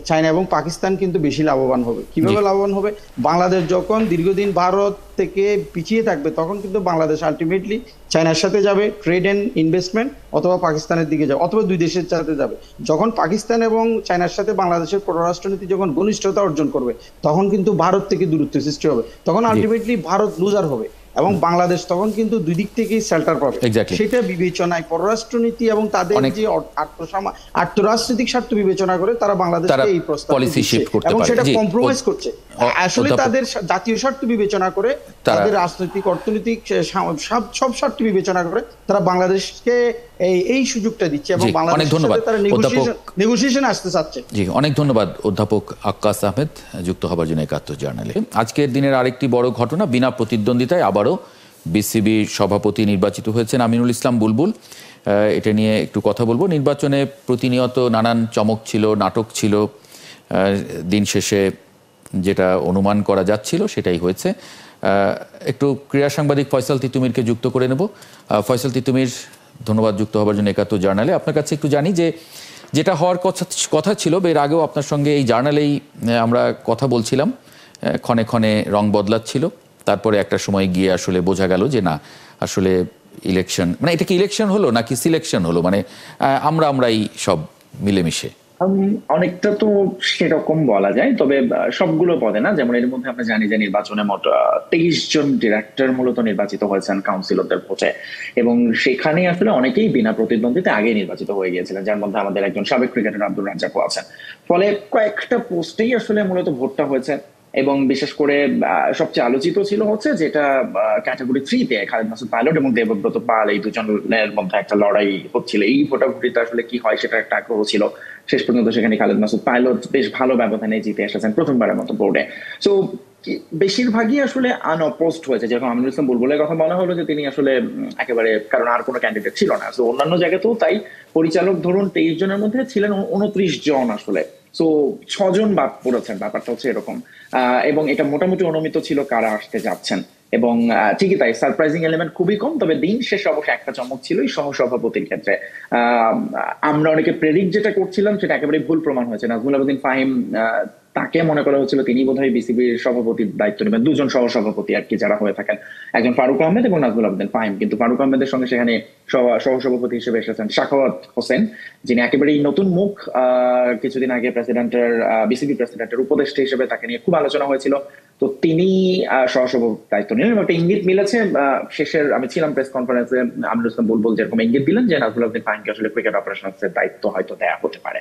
চায়না এবং পাকিস্তান কিন্তু বেশি লাভবান হবে। কিভাবে লাভবান হবে? বাংলাদেশ যখন দীর্ঘদিন ভারত থেকে পিছিয়ে থাকবে তখন কিন্তু বাংলাদেশ আলটিমেটলি চায়নার সাথে যাবে ট্রেড এন্ড ইনভেস্টমেন্ট, অথবা পাকিস্তানের দিকে যাবে, অথবা 2 দেশের সাথে যাবে। যখন পাকিস্তান এবং চায়নার সাথে বাংলাদেশের পররাষ্ট্রনীতি যখন ঘনিষ্ঠতা অর্জন করবে তখন কিন্তু ভারত থেকে দূরত্ব সৃষ্টি হবে, তখন আলটিমেটলি ভারত লুজার হবে, এবং বাংলাদেশ তখন কিন্তু 2 দিক থেকেই শেল্টার পাবে। সেটা বিবেচনায় পররাষ্ট্রনীতি এবং তাদের যে আর্থরাজনৈতিক স্বার্থ বিবেচনা করে তারা বাংলাদেশকে এই প্রস্তাব এবং সেটা কম্প্রোমাইজ করছে, আসলে তাদের জাতীয় স্বার্থ বিবেচনা করে, তাদের রাজনৈতিক, অর্থনৈতিক সব স্বার্থ বিবেচনা করে তারা বাংলাদেশকে এই সুযোগটা দিচ্ছে, এবং বাংলাদেশের সাথে তারা নেগোসিয়েশন আসতে চাচ্ছে। জি, অনেক ধন্যবাদ অধ্যাপক আক্কাস আহমেদ যুক্ত হবার জন্য ৭১ জার্নালে। আজকের দিনের আরেকটি বড় ঘটনা, বিনা প্রতিদ্বন্দ্বিতায় আবারও বিসিবি সভাপতি নির্বাচিত হয়েছেন আমিনুল ইসলাম বুলবুল। এটা নিয়ে একটু কথা বলবো। নির্বাচনে প্রতিনিয়ত নানান চমক ছিল, নাটক ছিল, দিন শেষে যেটা অনুমান করা যাচ্ছিল সেটাই হয়েছে। একটু ক্রীড়া সাংবাদিক ফয়সাল তিতুমিরকে যুক্ত করে নেব। ফয়সাল তিতুমির, ধন্যবাদ যুক্ত হবার জন্য ৭১ জার্নালে। আপনার কাছে একটু জানি যে যেটা হওয়ার কথা ছিল, এর আগেও আপনার সঙ্গে এই জার্নালেই আমরা কথা বলছিলাম, ক্ষণে ক্ষণে রং বদলাচ্ছিল, তারপরে একটা সময় গিয়ে আসলে বোঝা গেল যে না, আসলে ইলেকশন মানে এটা কি ইলেকশন হলো নাকি সিলেকশন হলো, মানে আমরাই সব মিলেমিশে। অনেকটা তো সেরকম বলা যায়, তবে সবগুলো পদে না। যেমন এর মধ্যে আমরা জানি যে নির্বাচনে মোট 23 জন ডিরেক্টর মূলত নির্বাচিত হয়েছেন কাউন্সিলরদের ভোটে, এবং সেখানে আসলে অনেকেই বিনা প্রতিদ্বন্দ্বিতা আগে নির্বাচিত হয়ে গিয়েছিলেন, যার মধ্যে আমাদের একজন সাবেক ক্রিকেটার আব্দুর রাজ্জাকও আছেন। ফলে কয়েকটা পোস্টেই আসলে মূলত ভোটটা হয়েছে, এবং বিশেষ করে সবচেয়ে আলোচিত ছিল হচ্ছে যেটা ক্যাটাগরি 3-তে খালেদ মাসুদ পাইলট এবং দেবব্রত পাল, এই দুজনের মধ্যে একটা লড়াই হচ্ছিল। এই ভোটাভুটিতে আসলে কি হয় সেটা একটা আগ্রহ ছিল। শেষ পর্যন্ত সেখানে খালেদ মাসুদ পাইলট বেশ ভালো ব্যবধানে জিতে এসেছেন প্রথমবারের মতো বোর্ডে। সো বেশিরভাগই আসলে আনঅপোজড হয়েছে। যেরকম আমিনুল ইসলাম বুলবুলের কথা বলা হলো যে তিনি আসলে একেবারে, কারণ আর কোনো ক্যান্ডিডেট ছিল না। সো অন্যান্য জায়গাতেও তাই, পরিচালক ধরুন 23 জনের মধ্যে ছিলেন 29 জন আসলে। সো 6 জন বাদ পড়েছেন, ব্যাপারটা হচ্ছে এরকম। এবং এটা মোটামুটি অনুমিত ছিল কারা আসতে যাচ্ছেন, এবং ঠিকই তাই, সারপ্রাইজিং এলিমেন্ট খুবই কম। তবে দিন শেষে অবশ্য একটা চমক ছিল এই সহসভাপতির ক্ষেত্রে। আমরা অনেকে প্রেডিক্ট যেটা করছিলাম সেটা একেবারে ভুল প্রমাণ হয়েছে। নাজমুল আবেদিন ফাহিম তাকে মনে করা হচ্ছিল তিনি বোধহয় বিসিবির সভাপতির দায়িত্ব নেবেন, দুজন সহসভাপতি আর কি যারা হয়ে থাকেন, একজন ফারুক আহমেদ এবং নাজমুল আবেদিন ফাহিম। কিন্তু ফারুক আহমেদের সঙ্গে সেখানে সহসভাপতি হিসেবে এসেছেন সাখাওয়াত হোসেন, যিনি একেবারেই নতুন মুখ। কিছুদিন আগে বিসিবি প্রেসিডেন্টের উপদেষ্টা হিসেবে তাকে নিয়ে খুব আলোচনা হয়েছিল, তো তিনি সহসভাপতি দায়িত্ব নিলেন। একটা ইঙ্গিত মিলেছে শেষের, আমি ছিলাম প্রেস কনফারেন্সে, আমিনুল ইসলাম বুলবুল যেরকম ইঙ্গিত দিলেন যে নাজমুল আবেদিন ফাহিমকে আসলে ক্রিকেট অপারেশনসের দায়িত্ব হয়তো দেয়া হতে পারে।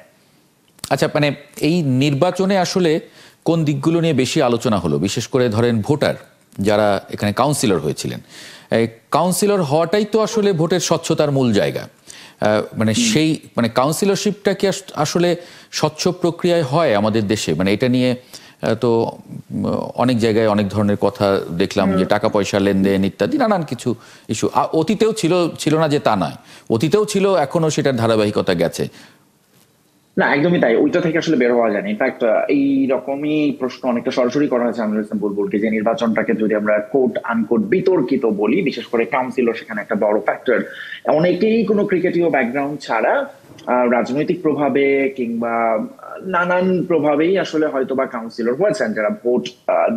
আচ্ছা, মানে এই নির্বাচনে আসলে কোন দিকগুলো নিয়ে বেশি আলোচনা হলো? বিশেষ করে ধরেন ভোটার যারা এখানে কাউন্সিলর হয়েছিলেন, কাউন্সিলর হওয়াটাই তো আসলে ভোটের স্বচ্ছতার মূল জায়গা। মানে সেই মানে কাউন্সিলরশিপটা কি আসলে স্বচ্ছ প্রক্রিয়ায় হয় আমাদের দেশে? মানে এটা নিয়ে তো অনেক জায়গায় অনেক ধরনের কথা দেখলাম, যে টাকা পয়সা লেনদেন ইত্যাদি নানান কিছু ইস্যু অতীতেও ছিল না যে তা নয়, অতীতেও ছিল, এখনো সেটার ধারাবাহিকতা গেছে। না, একদমই তাই, ওইটা থেকে আসলে বের হওয়া যায়নি। ইনফ্যাক্ট এই রকমই প্রশ্ন অনেকটা সরাসরি করা হয়েছে আমিনুল ইসলাম বুলবুলকে, যে নির্বাচনটাকে যদি আমরা কোট আনকোট বিতর্কিত বলি, বিশেষ করে কাউন্সিলর সেখানে একটা বড় ফ্যাক্টর। অনেকেই কোনো ক্রিকেটীয় ব্যাকগ্রাউন্ড ছাড়া রাজনৈতিক প্রভাবে কিংবা নানান প্রভাবেই আসলে হয়তো বা কাউন্সিলর হয়েছেন, যারা ভোট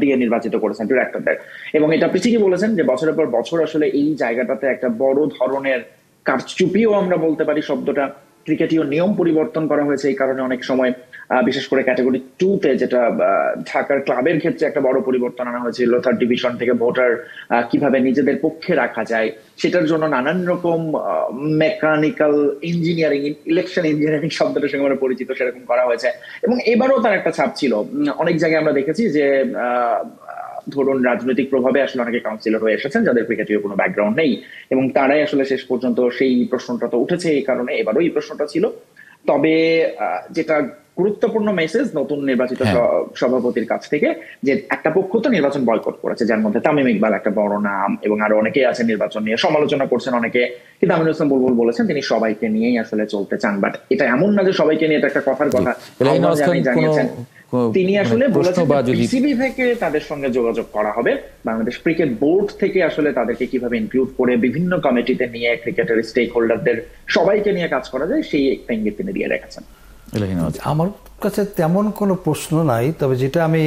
দিয়ে নির্বাচিত করেছেন ডিরেক্টরদের। এবং এটা আপনি ঠিকই বলেছেন যে বছরের পর বছর আসলে এই জায়গাটাতে একটা বড় ধরনের কারচুপিও আমরা বলতে পারি শব্দটা, ক্রিকেটীয় নিয়ম পরিবর্তন করা হয়েছে। এই কারণে অনেক সময় বিশেষ করে ক্যাটাগরি 2-তে, যেটা ঢাকার ক্লাবের ক্ষেত্রে একটা বড় পরিবর্তন আনা হয়েছিল, থার্ড ডিভিশন থেকে ভোটার কিভাবে নিজেদের পক্ষে রাখা যায় সেটার জন্য নানান রকম মেকানিক্যাল ইঞ্জিনিয়ারিং, ইলেকশন ইঞ্জিনিয়ারিং শব্দটার সঙ্গে আমরা পরিচিত, সেরকম করা হয়েছে। এবং এবারও তার একটা ছাপ ছিল। অনেক জায়গায় আমরা দেখেছি যে ধরুন রাজনৈতিক প্রভাবে আসলে অনেকে কাউন্সিলর হয়ে এসেছেন যাদের ক্রিকেটীয় কোনো ব্যাকগ্রাউন্ড নেই, এবং তারাই আসলে শেষ পর্যন্ত সেই প্রশ্নটা তো উঠেছে। এই কারণে এবারও এই প্রশ্নটা ছিল। তবে যেটা গুরুত্বপূর্ণ মেসেজ নতুন নির্বাচিত সভাপতির কাছ থেকে, যে একটা পক্ষ তো নির্বাচন বয়কট করেছে, যার মধ্যে তামিম ইকবাল একটা বড় নাম, এবং আরো অনেকেই আছে নির্বাচন নিয়ে সমালোচনা করছেন অনেকে। কিন্তু আমিনুল ইসলাম বুলবুল বলেছেন তিনি সবাইকে নিয়েই আসলে চলতে চান। বাট এটা এমন না যে সবাইকে নিয়ে, এটা একটা কথার কথা জানিয়েছেন তিনি। আসলে বলেছেন বিসিবি থেকে তাদের সঙ্গে যোগাযোগ করা হবে, বাংলাদেশ ক্রিকেট বোর্ড থেকে আসলে তাদেরকে কিভাবে ইনক্লুড করে বিভিন্ন কমিটিতে নিয়ে ক্রিকেটের স্টেক হোল্ডারদের সবাইকে নিয়ে কাজ করা যায়, সেই একটা ইঙ্গিত তিনি দিয়ে রেখেছেন। আমার কাছে তেমন কোনো প্রশ্ন নাই, তবে যেটা আমি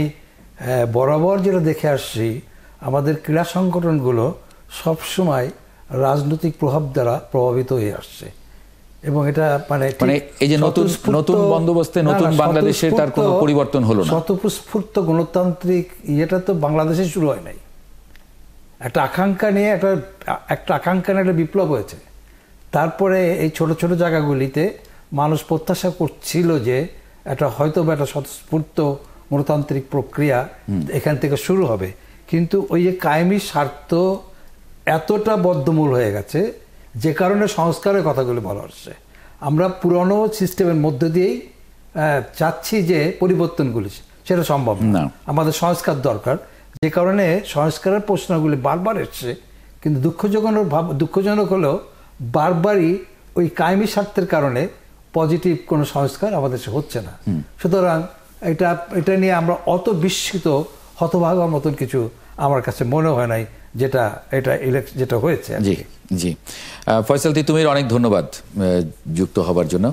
বরাবর যেটা দেখে আসছি, আমাদের ক্রীড়া সংগঠনগুলো সবসময় রাজনৈতিক প্রভাব দ্বারা প্রভাবিত হয়ে আসছে। এবং এটা মানে এই যে নতুন বন্দোবস্তে নতুন বাংলাদেশে তার কোনো পরিবর্তন হলো না। স্বতঃস্ফূর্ত গণতান্ত্রিক ইয়েটা তো বাংলাদেশে শুরু হয় নাই, একটা আকাঙ্ক্ষা নিয়ে একটা বিপ্লব হয়েছে। তারপরে এই ছোট ছোট জায়গাগুলিতে মানুষ প্রত্যাশা করছিল যে এটা হয়তো বা একটা স্বতঃস্ফূর্ত গণতান্ত্রিক প্রক্রিয়া এখান থেকে শুরু হবে। কিন্তু ওই যে কায়েমি স্বার্থ এতটা বদ্ধমূল হয়ে গেছে, যে কারণে সংস্কারের কথাগুলো বলা হচ্ছে। আমরা পুরনো সিস্টেমের মধ্য দিয়েই চাচ্ছি যে পরিবর্তনগুলি, সেটা সম্ভব না, আমাদের সংস্কার দরকার। যে কারণে সংস্কারের প্রশ্নগুলি বারবার এসছে, কিন্তু দুঃখজনক হলেও বারবারই ওই কায়েমি স্বার্থের কারণে পজিটিভ কোনো সংস্কার আমাদের হচ্ছে না। সুতরাং এটা নিয়ে আমরা অত বিস্মিত হতভাগার মতন কিছু আমার কাছে মনে হয় নাই যেটা হয়েছে। জি জি, ফয়সাল তিতুমির, অনেক ধন্যবাদ যুক্ত হবার জন্য।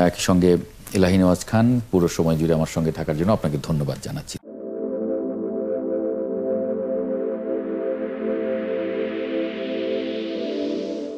একই সঙ্গে এলাহি নেওয়াজ খান পুরো সময় জুড়ে আমার সঙ্গে থাকার জন্য আপনাকে ধন্যবাদ জানাচ্ছি।